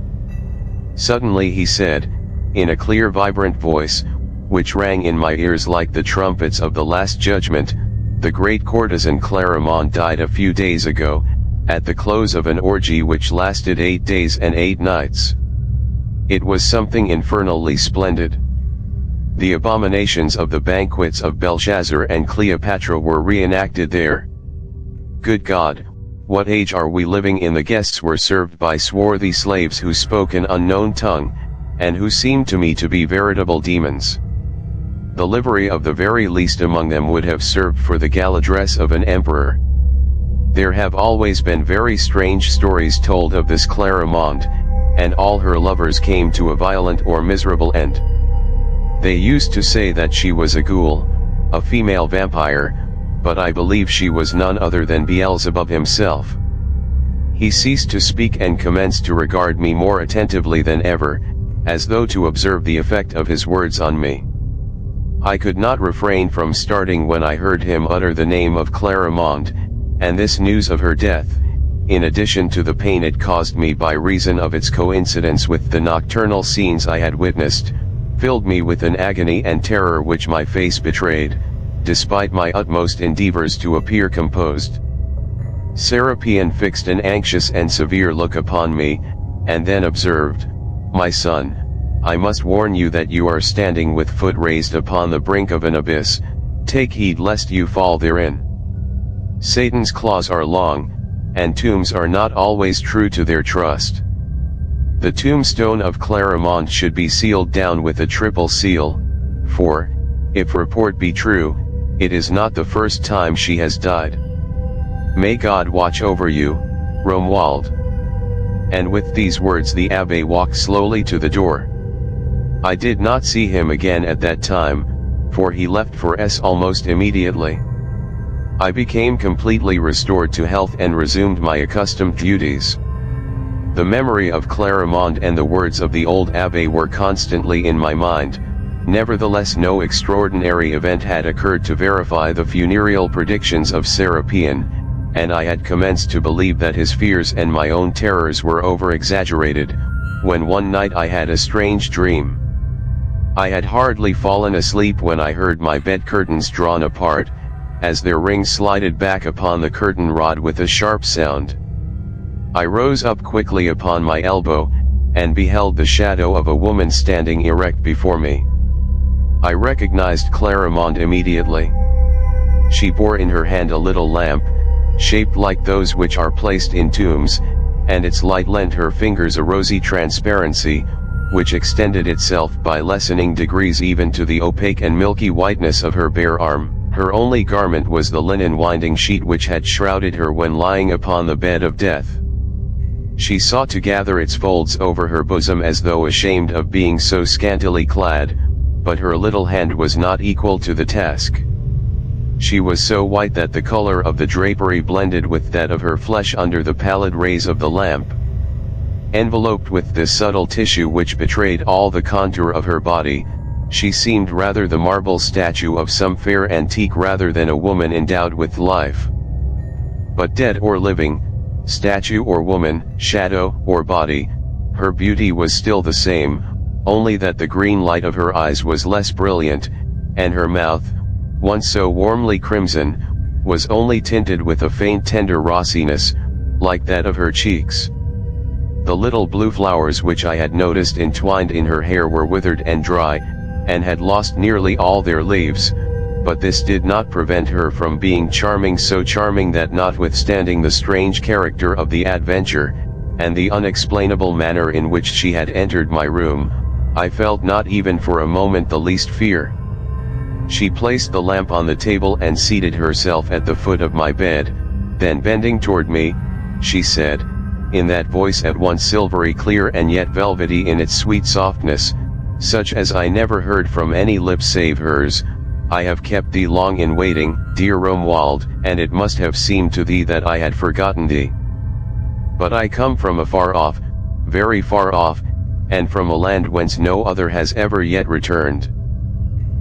Suddenly he said, in a clear vibrant voice, which rang in my ears like the trumpets of the Last Judgment, "The great courtesan Clarimonde died a few days ago, at the close of an orgy which lasted 8 days and 8 nights. It was something infernally splendid. The abominations of the banquets of Belshazzar and Cleopatra were reenacted there. Good God, what age are we living in?" The guests were served by swarthy slaves who spoke an unknown tongue, and who seemed to me to be veritable demons. The livery of the very least among them would have served for the gala dress of an emperor. There have always been very strange stories told of this Clarimonde, and all her lovers came to a violent or miserable end. They used to say that she was a ghoul, a female vampire, but I believe she was none other than Beelzebub himself. He ceased to speak and commenced to regard me more attentively than ever, as though to observe the effect of his words on me. I could not refrain from starting when I heard him utter the name of Clarimonde, and this news of her death, in addition to the pain it caused me by reason of its coincidence with the nocturnal scenes I had witnessed, filled me with an agony and terror which my face betrayed, despite my utmost endeavors to appear composed. Serapion fixed an anxious and severe look upon me, and then observed, "My son, I must warn you that you are standing with foot raised upon the brink of an abyss. Take heed lest you fall therein. Satan's claws are long, and tombs are not always true to their trust. The tombstone of Clarimonde should be sealed down with a triple seal, for, if report be true, it is not the first time she has died. May God watch over you, Romuald." And with these words the Abbé walked slowly to the door. I did not see him again at that time, for he left for S almost immediately. I became completely restored to health and resumed my accustomed duties. The memory of Clarimonde and the words of the old Abbé were constantly in my mind. Nevertheless, no extraordinary event had occurred to verify the funereal predictions of Serapion, and I had commenced to believe that his fears and my own terrors were over-exaggerated, when one night I had a strange dream. I had hardly fallen asleep when I heard my bed curtains drawn apart, as their rings slided back upon the curtain rod with a sharp sound. I rose up quickly upon my elbow, and beheld the shadow of a woman standing erect before me. I recognized Clarimonde immediately. She bore in her hand a little lamp, shaped like those which are placed in tombs, and its light lent her fingers a rosy transparency, which extended itself by lessening degrees even to the opaque and milky whiteness of her bare arm. Her only garment was the linen winding sheet which had shrouded her when lying upon the bed of death. She sought to gather its folds over her bosom as though ashamed of being so scantily clad, but her little hand was not equal to the task. She was so white that the color of the drapery blended with that of her flesh under the pallid rays of the lamp. Enveloped with this subtle tissue which betrayed all the contour of her body, she seemed rather the marble statue of some fair antique rather than a woman endowed with life. But dead or living, statue or woman, shadow or body, her beauty was still the same, only that the green light of her eyes was less brilliant, and her mouth, once so warmly crimson, was only tinted with a faint tender rossiness, like that of her cheeks. The little blue flowers which I had noticed entwined in her hair were withered and dry, and had lost nearly all their leaves, but this did not prevent her from being charming, so charming that notwithstanding the strange character of the adventure, and the unexplainable manner in which she had entered my room, I felt not even for a moment the least fear. She placed the lamp on the table and seated herself at the foot of my bed, then bending toward me, she said, in that voice at once silvery clear and yet velvety in its sweet softness, such as I never heard from any lips save hers, I have kept thee long in waiting, dear Romuald, and it must have seemed to thee that I had forgotten thee. But I come from afar off, very far off, and from a land whence no other has ever yet returned.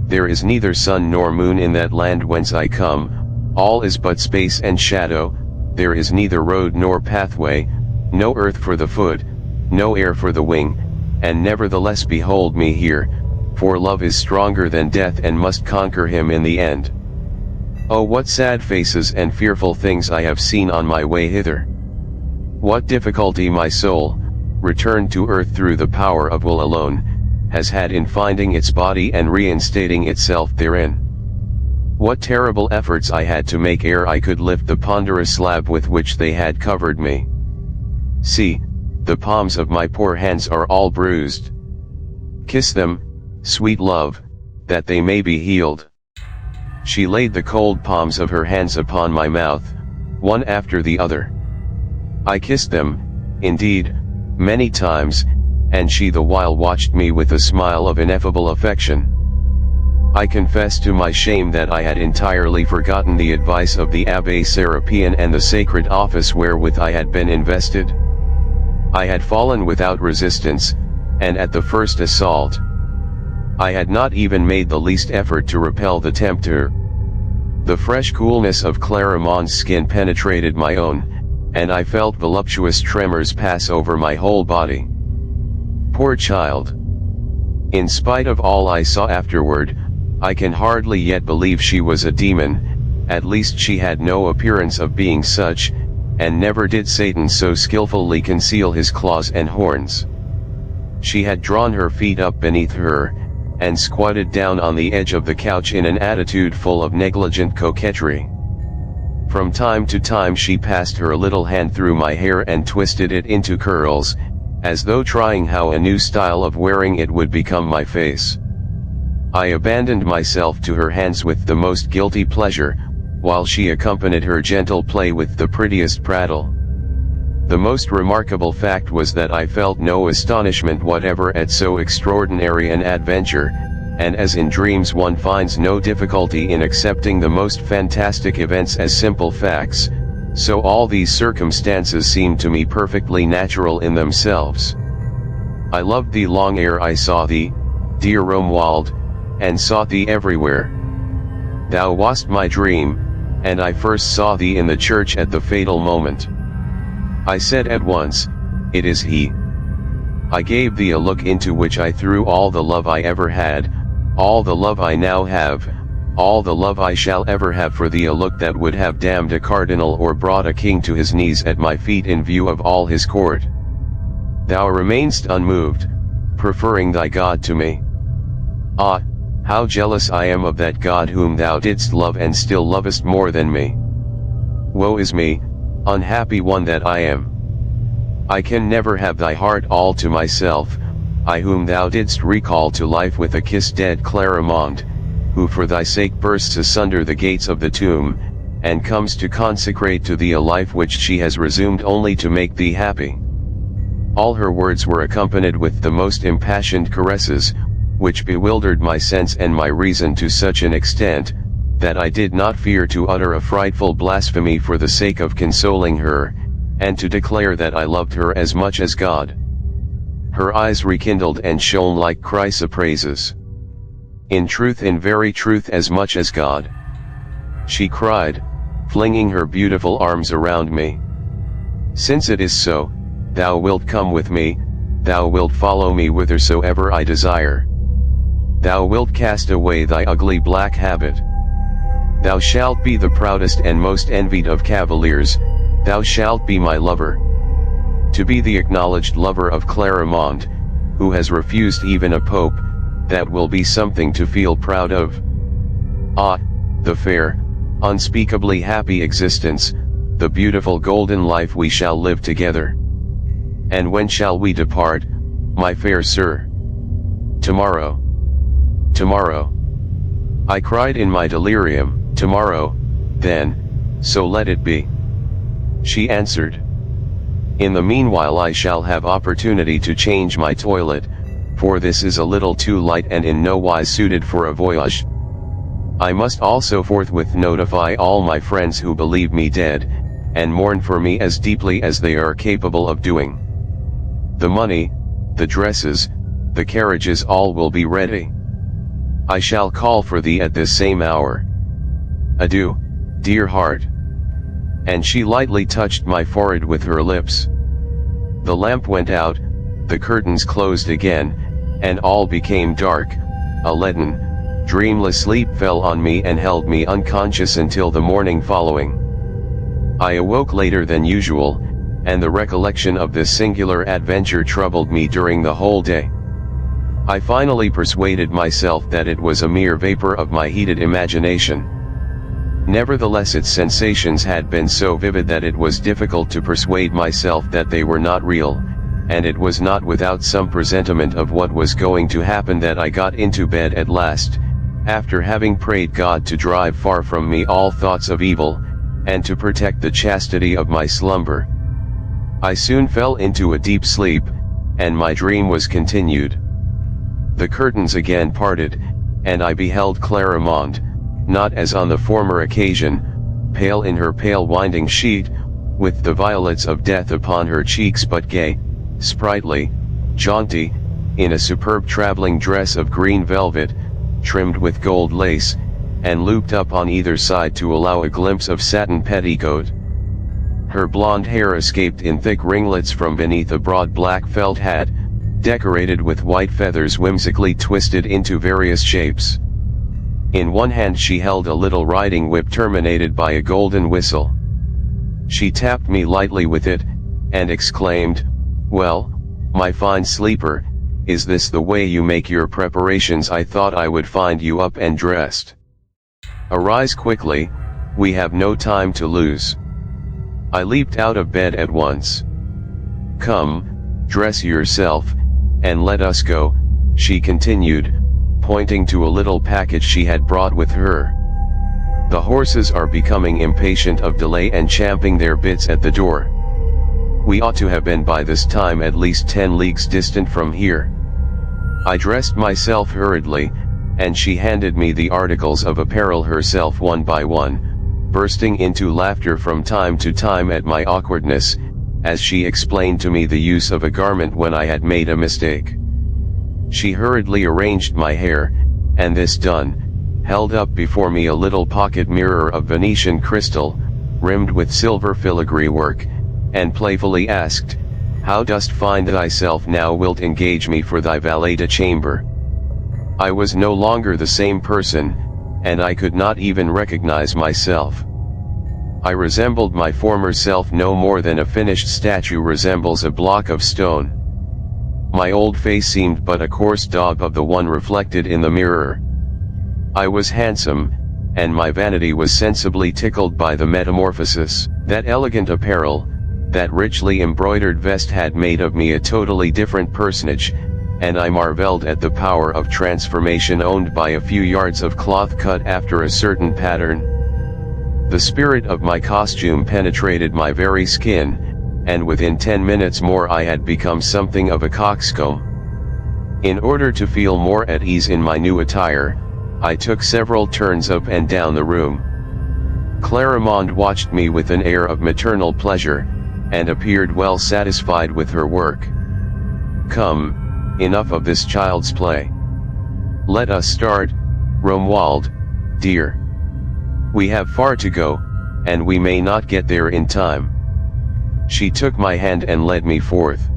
There is neither sun nor moon in that land whence I come, all is but space and shadow, there is neither road nor pathway, no earth for the foot, no air for the wing, and nevertheless behold me here, for love is stronger than death and must conquer him in the end. Oh, what sad faces and fearful things I have seen on my way hither! What difficulty my soul, returned to earth through the power of will alone, has had in finding its body and reinstating itself therein. What terrible efforts I had to make ere I could lift the ponderous slab with which they had covered me. See, the palms of my poor hands are all bruised. Kiss them, sweet love, that they may be healed. She laid the cold palms of her hands upon my mouth, one after the other. I kissed them, indeed, many times, and she the while watched me with a smile of ineffable affection. I confess to my shame that I had entirely forgotten the advice of the Abbé Serapion and the sacred office wherewith I had been invested. I had fallen without resistance, and at the first assault, I had not even made the least effort to repel the tempter. The fresh coolness of Clarimonde's skin penetrated my own, and I felt voluptuous tremors pass over my whole body. Poor child! In spite of all I saw afterward, I can hardly yet believe she was a demon, at least she had no appearance of being such, and never did Satan so skillfully conceal his claws and horns. She had drawn her feet up beneath her, and squatted down on the edge of the couch in an attitude full of negligent coquetry. From time to time she passed her little hand through my hair and twisted it into curls, as though trying how a new style of wearing it would become my face. I abandoned myself to her hands with the most guilty pleasure, while she accompanied her gentle play with the prettiest prattle. The most remarkable fact was that I felt no astonishment whatever at so extraordinary an adventure, and as in dreams one finds no difficulty in accepting the most fantastic events as simple facts, so all these circumstances seemed to me perfectly natural in themselves. I loved thee long ere I saw thee, dear Romuald, and sought thee everywhere. Thou wast my dream, and I first saw thee in the church at the fatal moment. I said at once, it is he. I gave thee a look into which I threw all the love I ever had, all the love I now have, all the love I shall ever have for thee, a look that would have damned a cardinal or brought a king to his knees at my feet in view of all his court. Thou remainedst unmoved, preferring thy God to me. Ah, how jealous I am of that God whom thou didst love and still lovest more than me. Woe is me, unhappy one that I am. I can never have thy heart all to myself, I whom thou didst recall to life with a kiss, dead Clarimonde, who for thy sake bursts asunder the gates of the tomb, and comes to consecrate to thee a life which she has resumed only to make thee happy. All her words were accompanied with the most impassioned caresses, which bewildered my sense and my reason to such an extent, that I did not fear to utter a frightful blasphemy for the sake of consoling her, and to declare that I loved her as much as God. Her eyes rekindled and shone like chrysoprases. In truth, in very truth, as much as God, she cried, flinging her beautiful arms around me. Since it is so, thou wilt come with me, thou wilt follow me whithersoever I desire. Thou wilt cast away thy ugly black habit. Thou shalt be the proudest and most envied of cavaliers, thou shalt be my lover. To be the acknowledged lover of Clarimonde, who has refused even a pope, that will be something to feel proud of. Ah, the fair, unspeakably happy existence, the beautiful golden life we shall live together. And when shall we depart, my fair sir? Tomorrow. Tomorrow. I cried in my delirium, tomorrow, then, so let it be. She answered. In the meanwhile I shall have opportunity to change my toilet, for this is a little too light and in no wise suited for a voyage. I must also forthwith notify all my friends who believe me dead, and mourn for me as deeply as they are capable of doing. The money, the dresses, the carriages, all will be ready. I shall call for thee at this same hour. Adieu, dear heart. And she lightly touched my forehead with her lips. The lamp went out, the curtains closed again, and all became dark. A leaden, dreamless sleep fell on me and held me unconscious until the morning following. I awoke later than usual, and the recollection of this singular adventure troubled me during the whole day. I finally persuaded myself that it was a mere vapor of my heated imagination. Nevertheless, its sensations had been so vivid that it was difficult to persuade myself that they were not real, and it was not without some presentiment of what was going to happen that I got into bed at last, after having prayed God to drive far from me all thoughts of evil, and to protect the chastity of my slumber. I soon fell into a deep sleep, and my dream was continued. The curtains again parted, and I beheld Clarimonde, not as on the former occasion, pale in her pale winding sheet, with the violets of death upon her cheeks, but gay, sprightly, jaunty, in a superb traveling dress of green velvet, trimmed with gold lace, and looped up on either side to allow a glimpse of satin petticoat. Her blonde hair escaped in thick ringlets from beneath a broad black felt hat, decorated with white feathers whimsically twisted into various shapes. In one hand she held a little riding whip terminated by a golden whistle. She tapped me lightly with it, and exclaimed, "Well, my fine sleeper, is this the way you make your preparations? I thought I would find you up and dressed. Arise quickly, we have no time to lose." I leaped out of bed at once. "Come, dress yourself, and let us go," she continued, pointing to a little package she had brought with her. "The horses are becoming impatient of delay and champing their bits at the door. We ought to have been by this time at least 10 leagues distant from here." I dressed myself hurriedly, and she handed me the articles of apparel herself one by one, bursting into laughter from time to time at my awkwardness, as she explained to me the use of a garment when I had made a mistake. She hurriedly arranged my hair, and this done, held up before me a little pocket mirror of Venetian crystal, rimmed with silver filigree work, and playfully asked, "How dost find thyself now? Wilt engage me for thy valet de chamber?" I was no longer the same person, and I could not even recognize myself. I resembled my former self no more than a finished statue resembles a block of stone. My old face seemed but a coarse daub of the one reflected in the mirror. I was handsome, and my vanity was sensibly tickled by the metamorphosis. That elegant apparel, that richly embroidered vest had made of me a totally different personage, and I marveled at the power of transformation owned by a few yards of cloth cut after a certain pattern. The spirit of my costume penetrated my very skin, and within 10 minutes more I had become something of a coxcomb. In order to feel more at ease in my new attire, I took several turns up and down the room. Clarimonde watched me with an air of maternal pleasure, and appeared well satisfied with her work. "Come, enough of this child's play. Let us start, Romuald, dear. We have far to go, and we may not get there in time." She took my hand and led me forth.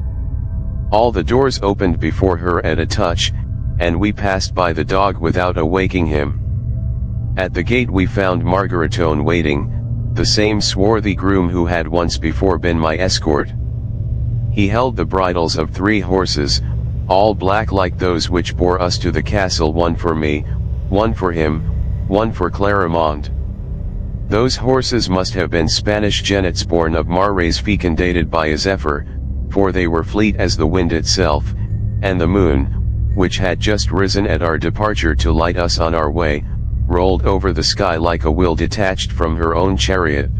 All the doors opened before her at a touch, and we passed by the dog without awaking him. At the gate we found Margaritone waiting, the same swarthy groom who had once before been my escort. He held the bridles of 3 horses, all black like those which bore us to the castle, one for me, one for him, one for Clarimonde. Those horses must have been Spanish genets born of mares fecundated by a zephyr, for they were fleet as the wind itself, and the moon, which had just risen at our departure to light us on our way, rolled over the sky like a will detached from her own chariot.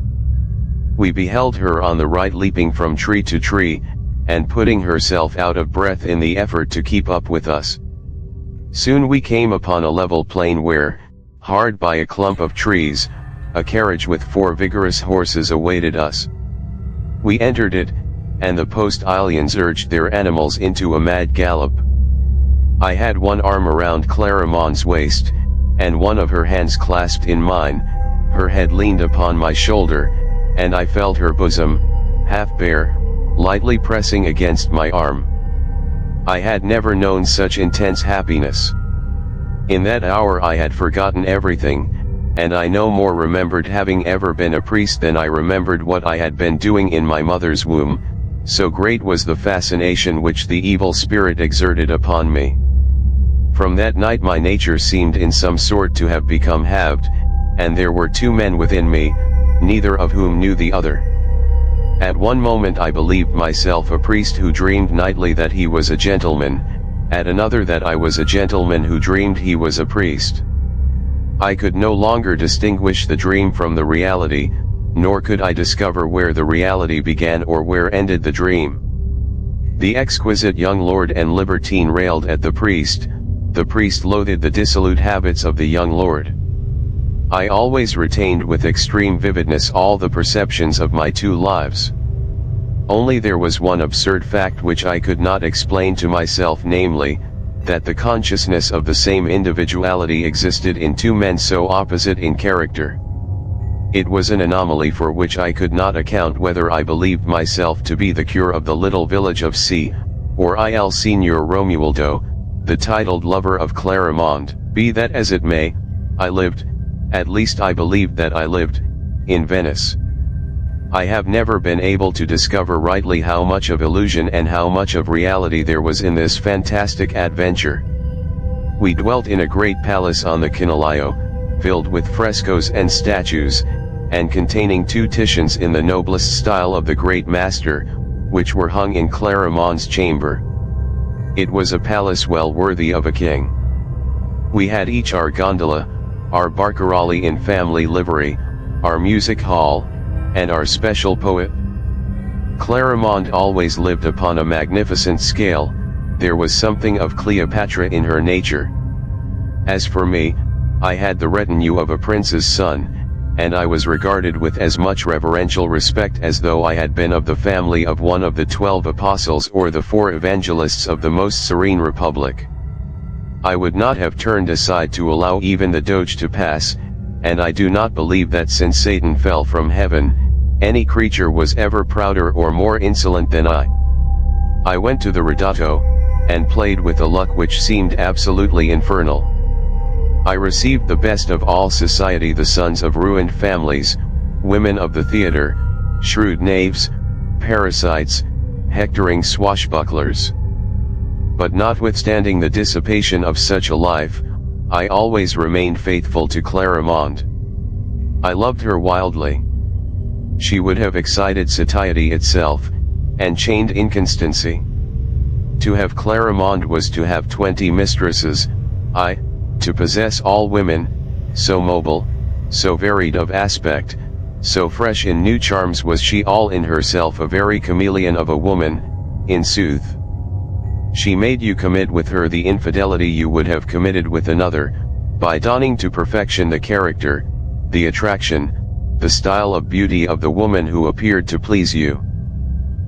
We beheld her on the right leaping from tree to tree, and putting herself out of breath in the effort to keep up with us. Soon we came upon a level plain where, Hard by a clump of trees, a carriage with 4 vigorous horses awaited us. We entered it, and the postilions urged their animals into a mad gallop. I had one arm around Clarimonde's waist, and one of her hands clasped in mine, her head leaned upon my shoulder, and I felt her bosom, half bare, lightly pressing against my arm. I had never known such intense happiness. In that hour I had forgotten everything, and I no more remembered having ever been a priest than I remembered what I had been doing in my mother's womb, so great was the fascination which the evil spirit exerted upon me. From that night my nature seemed in some sort to have become halved, and there were 2 men within me, neither of whom knew the other. At one moment I believed myself a priest who dreamed nightly that he was a gentleman, at another that I was a gentleman who dreamed he was a priest. I could no longer distinguish the dream from the reality, nor could I discover where the reality began or where ended the dream. The exquisite young lord and libertine railed at the priest loathed the dissolute habits of the young lord. I always retained with extreme vividness all the perceptions of my 2 lives. Only there was one absurd fact which I could not explain to myself, namely, that the consciousness of the same individuality existed in 2 men so opposite in character. It was an anomaly for which I could not account, whether I believed myself to be the cure of the little village of C, or Il Signor Romualdo, the titled lover of Clarimonde. Be that as it may, I lived, at least I believed that I lived, in Venice. I have never been able to discover rightly how much of illusion and how much of reality there was in this fantastic adventure. We dwelt in a great palace on the Canalaio, filled with frescoes and statues, and containing 2 Titians in the noblest style of the great master, which were hung in Clarimonde's chamber. It was a palace well worthy of a king. We had each our gondola, our barcarolli in family livery, our music hall, and our special poet. Clarimonde always lived upon a magnificent scale, there was something of Cleopatra in her nature. As for me, I had the retinue of a prince's son, and I was regarded with as much reverential respect as though I had been of the family of one of the 12 apostles or the 4 evangelists of the most serene republic. I would not have turned aside to allow even the Doge to pass, and I do not believe that since Satan fell from heaven, any creature was ever prouder or more insolent than I. I went to the ridotto, and played with a luck which seemed absolutely infernal. I received the best of all society, the sons of ruined families, women of the theatre, shrewd knaves, parasites, hectoring swashbucklers. But notwithstanding the dissipation of such a life, I always remained faithful to Clarimonde. I loved her wildly. She would have excited satiety itself, and chained inconstancy. To have Clarimonde was to have 20 mistresses, to possess all women, so mobile, so varied of aspect, so fresh in new charms was she all in herself, a very chameleon of a woman, in sooth. She made you commit with her the infidelity you would have committed with another, by donning to perfection the character, the attraction, the style of beauty of the woman who appeared to please you.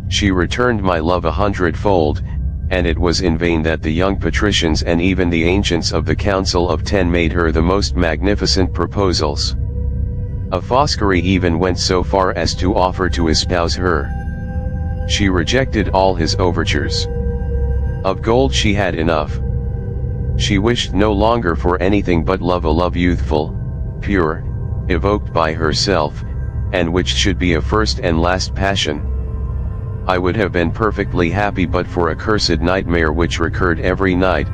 She returned my love 100-fold, and it was in vain that the young patricians and even the ancients of the Council of 10 made her the most magnificent proposals. A Foscari even went so far as to offer to espouse her. She rejected all his overtures. Of gold she had enough. She wished no longer for anything but love, a love youthful, pure, evoked by herself, and which should be a first and last passion. I would have been perfectly happy but for a cursed nightmare which recurred every night,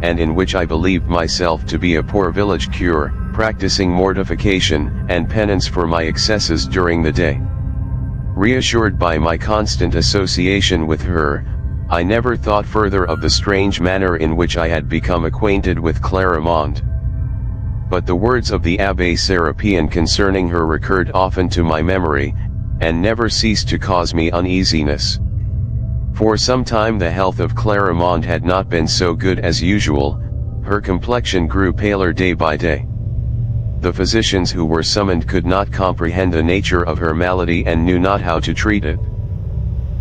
and in which I believed myself to be a poor village cure, practicing mortification and penance for my excesses during the day. Reassured by my constant association with her, I never thought further of the strange manner in which I had become acquainted with Clarimonde. But the words of the Abbé Serapion concerning her recurred often to my memory, and never ceased to cause me uneasiness. For some time the health of Clarimonde had not been so good as usual, her complexion grew paler day by day. The physicians who were summoned could not comprehend the nature of her malady and knew not how to treat it.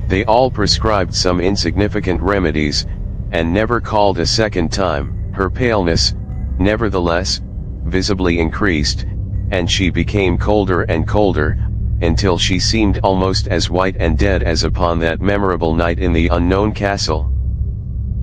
They all prescribed some insignificant remedies, and never called a second time. Her paleness, nevertheless, visibly increased, and she became colder and colder, until she seemed almost as white and dead as upon that memorable night in the unknown castle.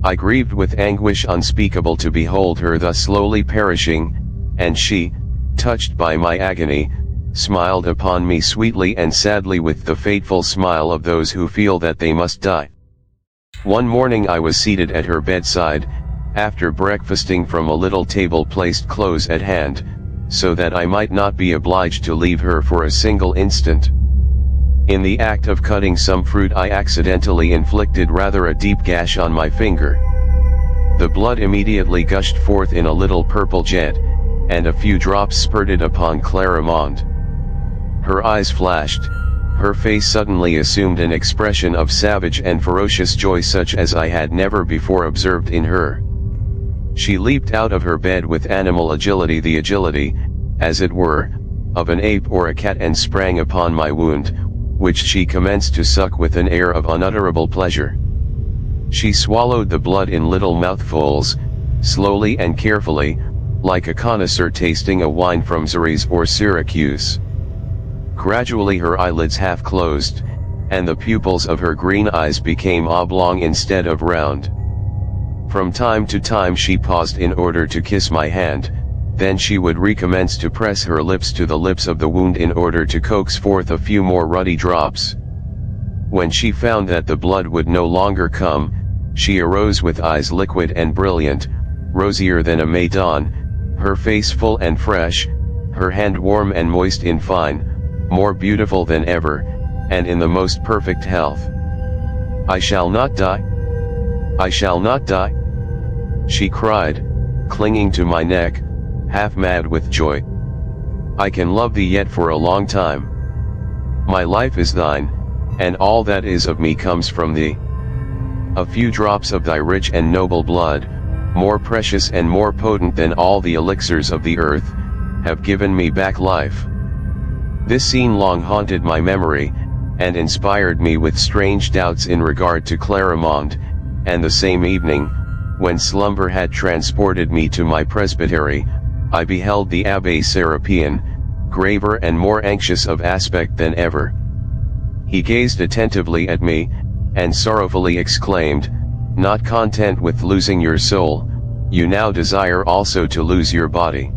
I grieved with anguish unspeakable to behold her thus slowly perishing, and she, touched by my agony, smiled upon me sweetly and sadly with the fateful smile of those who feel that they must die. One morning I was seated at her bedside, after breakfasting from a little table placed close at hand, so that I might not be obliged to leave her for a single instant. In the act of cutting some fruit I accidentally inflicted rather a deep gash on my finger. The blood immediately gushed forth in a little purple jet, and a few drops spurted upon Clarimonde. Her eyes flashed, her face suddenly assumed an expression of savage and ferocious joy such as I had never before observed in her. She leaped out of her bed with animal agility, the agility, as it were, of an ape or a cat, and sprang upon my wound, which she commenced to suck with an air of unutterable pleasure. She swallowed the blood in little mouthfuls, slowly and carefully, like a connoisseur tasting a wine from Xeres or Syracuse. Gradually her eyelids half closed, and the pupils of her green eyes became oblong instead of round. From time to time she paused in order to kiss my hand, then she would recommence to press her lips to the lips of the wound in order to coax forth a few more ruddy drops. When she found that the blood would no longer come, she arose with eyes liquid and brilliant, rosier than a May dawn, her face full and fresh, her hand warm and moist, in fine, more beautiful than ever, and in the most perfect health. "I shall not die. I shall not die," she cried, clinging to my neck, half mad with joy. "I can love thee yet for a long time. My life is thine, and all that is of me comes from thee. A few drops of thy rich and noble blood, more precious and more potent than all the elixirs of the earth, have given me back life." This scene long haunted my memory, and inspired me with strange doubts in regard to Clarimonde, and the same evening, when slumber had transported me to my presbytery, I beheld the Abbé Serapion, graver and more anxious of aspect than ever. He gazed attentively at me, and sorrowfully exclaimed, "Not content with losing your soul, you now desire also to lose your body.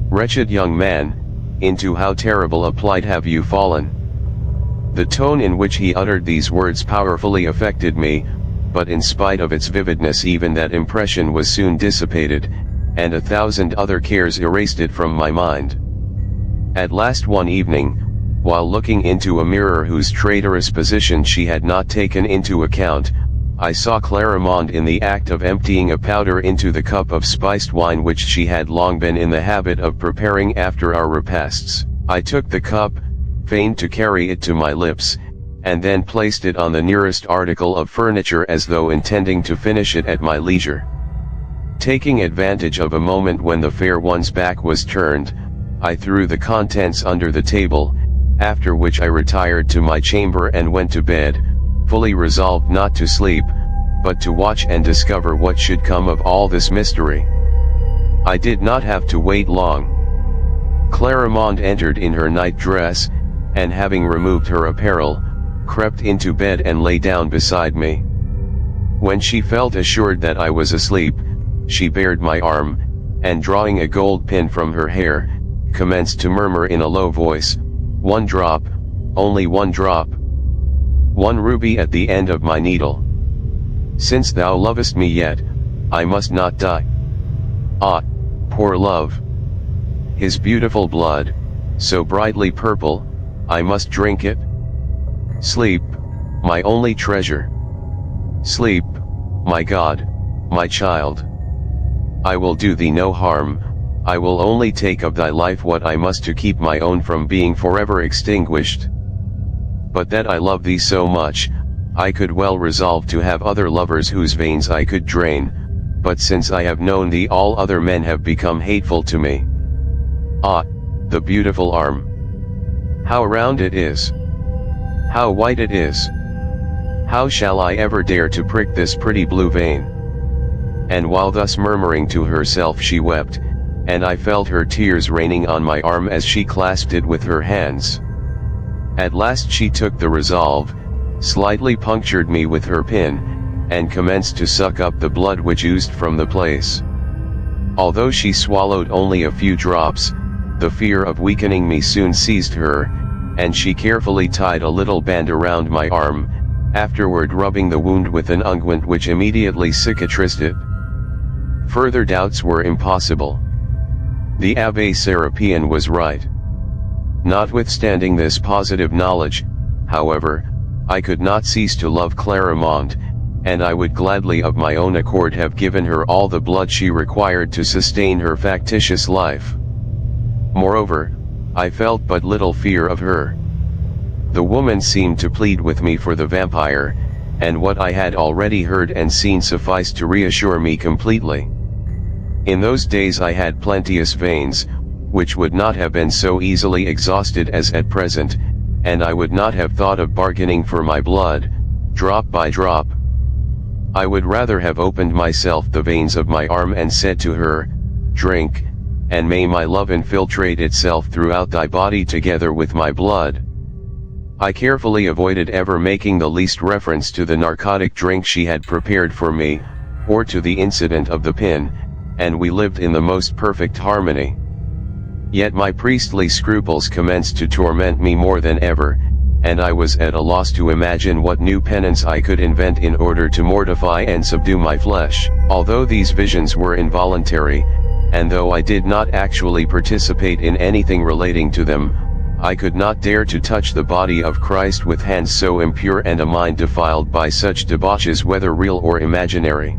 Wretched young man, into how terrible a plight have you fallen?" The tone in which he uttered these words powerfully affected me, but in spite of its vividness even that impression was soon dissipated, and 1,000 other cares erased it from my mind. At last one evening, while looking into a mirror whose traitorous position she had not taken into account, I saw Clarimonde in the act of emptying a powder into the cup of spiced wine which she had long been in the habit of preparing after our repasts. I took the cup, feigned to carry it to my lips, and then placed it on the nearest article of furniture as though intending to finish it at my leisure. Taking advantage of a moment when the fair one's back was turned, I threw the contents under the table, after which I retired to my chamber and went to bed, fully resolved not to sleep, but to watch and discover what should come of all this mystery. I did not have to wait long. Clarimonde entered in her night dress, and having removed her apparel, crept into bed and lay down beside me. When she felt assured that I was asleep, she bared my arm, and drawing a gold pin from her hair, commenced to murmur in a low voice, "1 drop, only 1 drop. 1 ruby at the end of my needle. Since thou lovest me yet, I must not die. Ah, poor love! His beautiful blood, so brightly purple, I must drink it. Sleep, my only treasure. Sleep, my God, my child. I will do thee no harm, I will only take of thy life what I must to keep my own from being forever extinguished. But that I love thee so much, I could well resolve to have other lovers whose veins I could drain, but since I have known thee all other men have become hateful to me. Ah, the beautiful arm. How round it is. How white it is. How shall I ever dare to prick this pretty blue vein? And while thus murmuring to herself she wept, and I felt her tears raining on my arm as she clasped it with her hands. At last she took the resolve, slightly punctured me with her pin, and commenced to suck up the blood which oozed from the place. Although she swallowed only a few drops, the fear of weakening me soon seized her, and she carefully tied a little band around my arm, afterward rubbing the wound with an unguent which immediately cicatrized it. Further doubts were impossible. The Abbé Serapion was right. Notwithstanding this positive knowledge, however, I could not cease to love Clarimonde, and I would gladly of my own accord have given her all the blood she required to sustain her factitious life. Moreover, I felt but little fear of her. The woman seemed to plead with me for the vampire, and what I had already heard and seen sufficed to reassure me completely. In those days I had plenteous veins, which would not have been so easily exhausted as at present, and I would not have thought of bargaining for my blood, drop by drop. I would rather have opened myself the veins of my arm and said to her, "Drink, and may my love infiltrate itself throughout thy body together with my blood." I carefully avoided ever making the least reference to the narcotic drink she had prepared for me, or to the incident of the pin, and we lived in the most perfect harmony. Yet my priestly scruples commenced to torment me more than ever, and I was at a loss to imagine what new penance I could invent in order to mortify and subdue my flesh. Although these visions were involuntary, and though I did not actually participate in anything relating to them, I could not dare to touch the body of Christ with hands so impure and a mind defiled by such debauches, whether real or imaginary.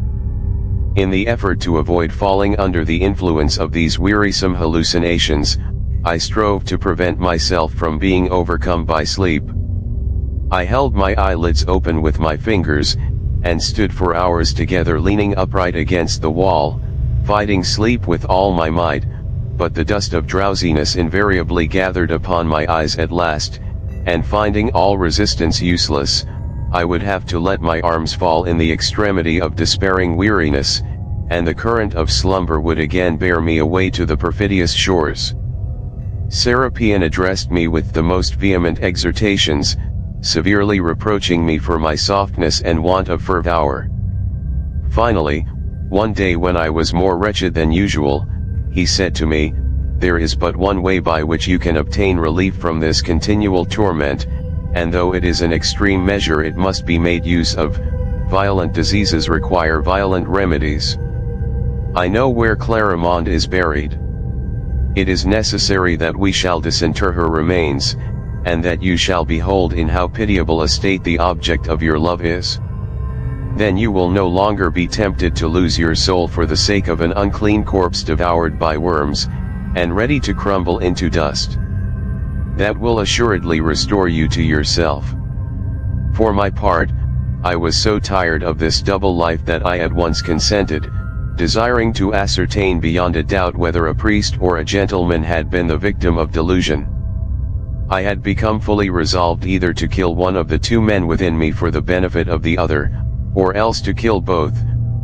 In the effort to avoid falling under the influence of these wearisome hallucinations, I strove to prevent myself from being overcome by sleep. I held my eyelids open with my fingers, and stood for hours together leaning upright against the wall, fighting sleep with all my might, but the dust of drowsiness invariably gathered upon my eyes at last, and finding all resistance useless, I would have to let my arms fall in the extremity of despairing weariness, and the current of slumber would again bear me away to the perfidious shores. Serapion addressed me with the most vehement exhortations, severely reproaching me for my softness and want of fervour. Finally, one day when I was more wretched than usual, he said to me, "There is but one way by which you can obtain relief from this continual torment, and though it is an extreme measure it must be made use of. Violent diseases require violent remedies. I know where Clarimonde is buried. It is necessary that we shall disinter her remains, and that you shall behold in how pitiable a state the object of your love is. Then you will no longer be tempted to lose your soul for the sake of an unclean corpse devoured by worms, and ready to crumble into dust. That will assuredly restore you to yourself." For my part, I was so tired of this double life that I at once consented, desiring to ascertain beyond a doubt whether a priest or a gentleman had been the victim of delusion. I had become fully resolved either to kill one of the two men within me for the benefit of the other, or else to kill both,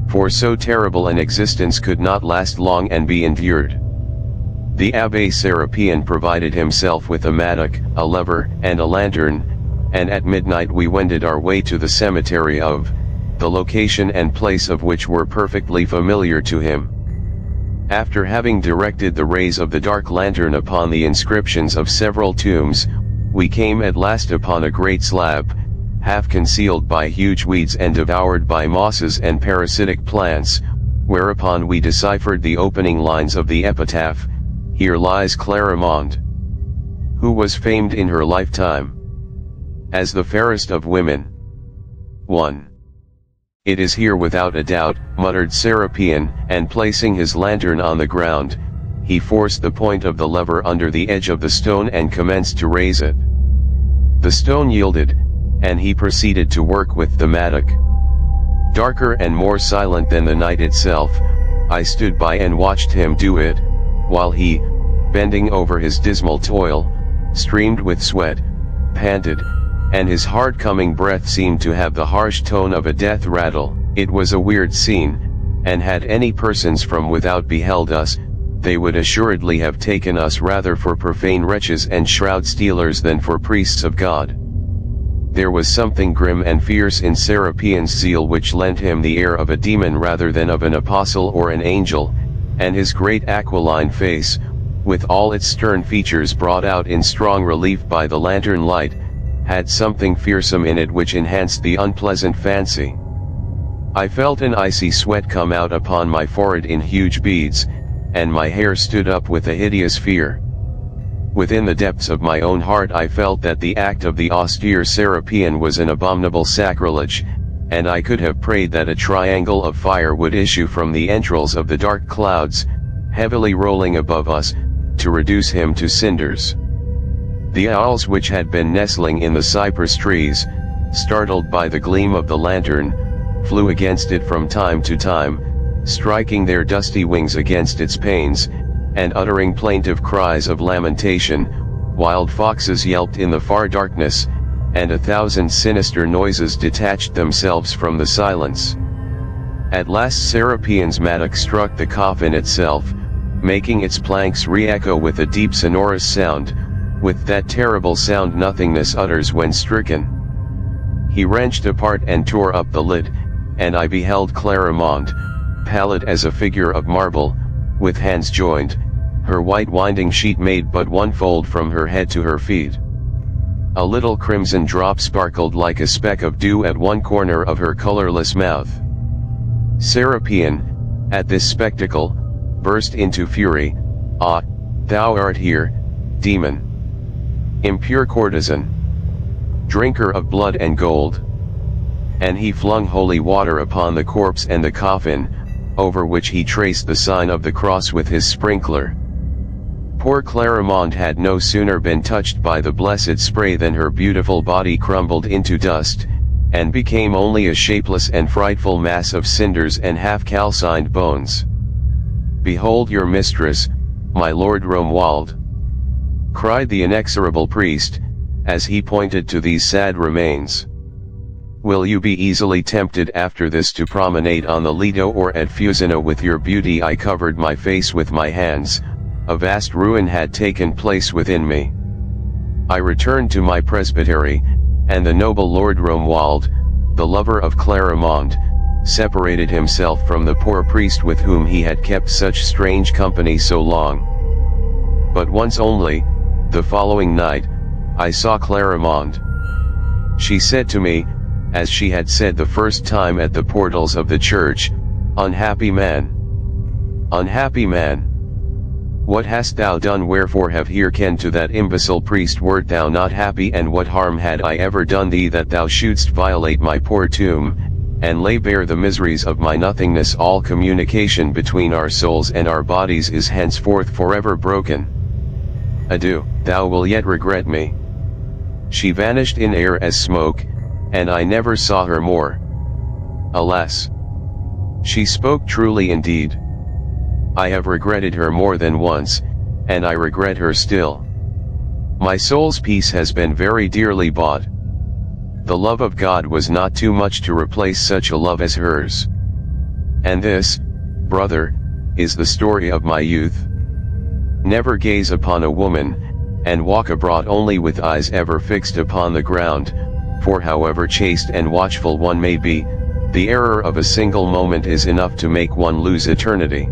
for so terrible an existence could not last long and be endured. The Abbé Serapion provided himself with a mattock, a lever, and a lantern, and at midnight we wended our way to the cemetery of, the location and place of which were perfectly familiar to him. After having directed the rays of the dark lantern upon the inscriptions of several tombs, we came at last upon a great slab, half concealed by huge weeds and devoured by mosses and parasitic plants, whereupon we deciphered the opening lines of the epitaph, "Here lies Clarimonde, who was famed in her lifetime as the fairest of women." 1. "It is here without a doubt," muttered Serapion, and placing his lantern on the ground, he forced the point of the lever under the edge of the stone and commenced to raise it. The stone yielded, and he proceeded to work with the mattock. Darker and more silent than the night itself, I stood by and watched him do it, while he, bending over his dismal toil, streamed with sweat, panted, and his hard-coming breath seemed to have the harsh tone of a death rattle. It was a weird scene, and had any persons from without beheld us, they would assuredly have taken us rather for profane wretches and shroud-stealers than for priests of God. There was something grim and fierce in Serapion's zeal which lent him the air of a demon rather than of an apostle or an angel, and his great aquiline face, with all its stern features brought out in strong relief by the lantern light, had something fearsome in it which enhanced the unpleasant fancy. I felt an icy sweat come out upon my forehead in huge beads, and my hair stood up with a hideous fear. Within the depths of my own heart I felt that the act of the austere Serapion was an abominable sacrilege, and I could have prayed that a triangle of fire would issue from the entrails of the dark clouds, heavily rolling above us, to reduce him to cinders. The owls which had been nestling in the cypress trees, startled by the gleam of the lantern, flew against it from time to time, striking their dusty wings against its panes, and uttering plaintive cries of lamentation. Wild foxes yelped in the far darkness, and 1,000 sinister noises detached themselves from the silence. At last Serapion's mattock struck the coffin itself, making its planks re-echo with a deep sonorous sound, with that terrible sound nothingness utters when stricken. He wrenched apart and tore up the lid, and I beheld Clarimonde, pallid as a figure of marble, with hands joined, her white winding sheet made but one fold from her head to her feet. A little crimson drop sparkled like a speck of dew at one corner of her colorless mouth. Serapion, at this spectacle, burst into fury. "Ah, thou art here, demon! Impure courtesan! Drinker of blood and gold!" And he flung holy water upon the corpse and the coffin, over which he traced the sign of the cross with his sprinkler. Poor Clarimonde had no sooner been touched by the blessed spray than her beautiful body crumbled into dust, and became only a shapeless and frightful mass of cinders and half-calcined bones. "Behold your mistress, my Lord Romuald!" cried the inexorable priest, as he pointed to these sad remains. "Will you be easily tempted after this to promenade on the Lido or at Fusina with your beauty?" I covered my face with my hands. A vast ruin had taken place within me. I returned to my presbytery, and the noble Lord Romuald, the lover of Clarimonde, separated himself from the poor priest with whom he had kept such strange company so long. But once only, the following night, I saw Clarimonde. She said to me, as she had said the first time at the portals of the church, "Unhappy man! Unhappy man! What hast thou done? Wherefore have hearkened to that imbecile priest? Wert thou not happy? And what harm had I ever done thee that thou shouldst violate my poor tomb, and lay bare the miseries of my nothingness? All communication between our souls and our bodies is henceforth forever broken. Adieu, thou will yet regret me." She vanished in air as smoke, and I never saw her more. Alas! She spoke truly indeed. I have regretted her more than once, and I regret her still. My soul's peace has been very dearly bought. The love of God was not too much to replace such a love as hers. And this, brother, is the story of my youth. Never gaze upon a woman, and walk abroad only with eyes ever fixed upon the ground, for however chaste and watchful one may be, the error of a single moment is enough to make one lose eternity.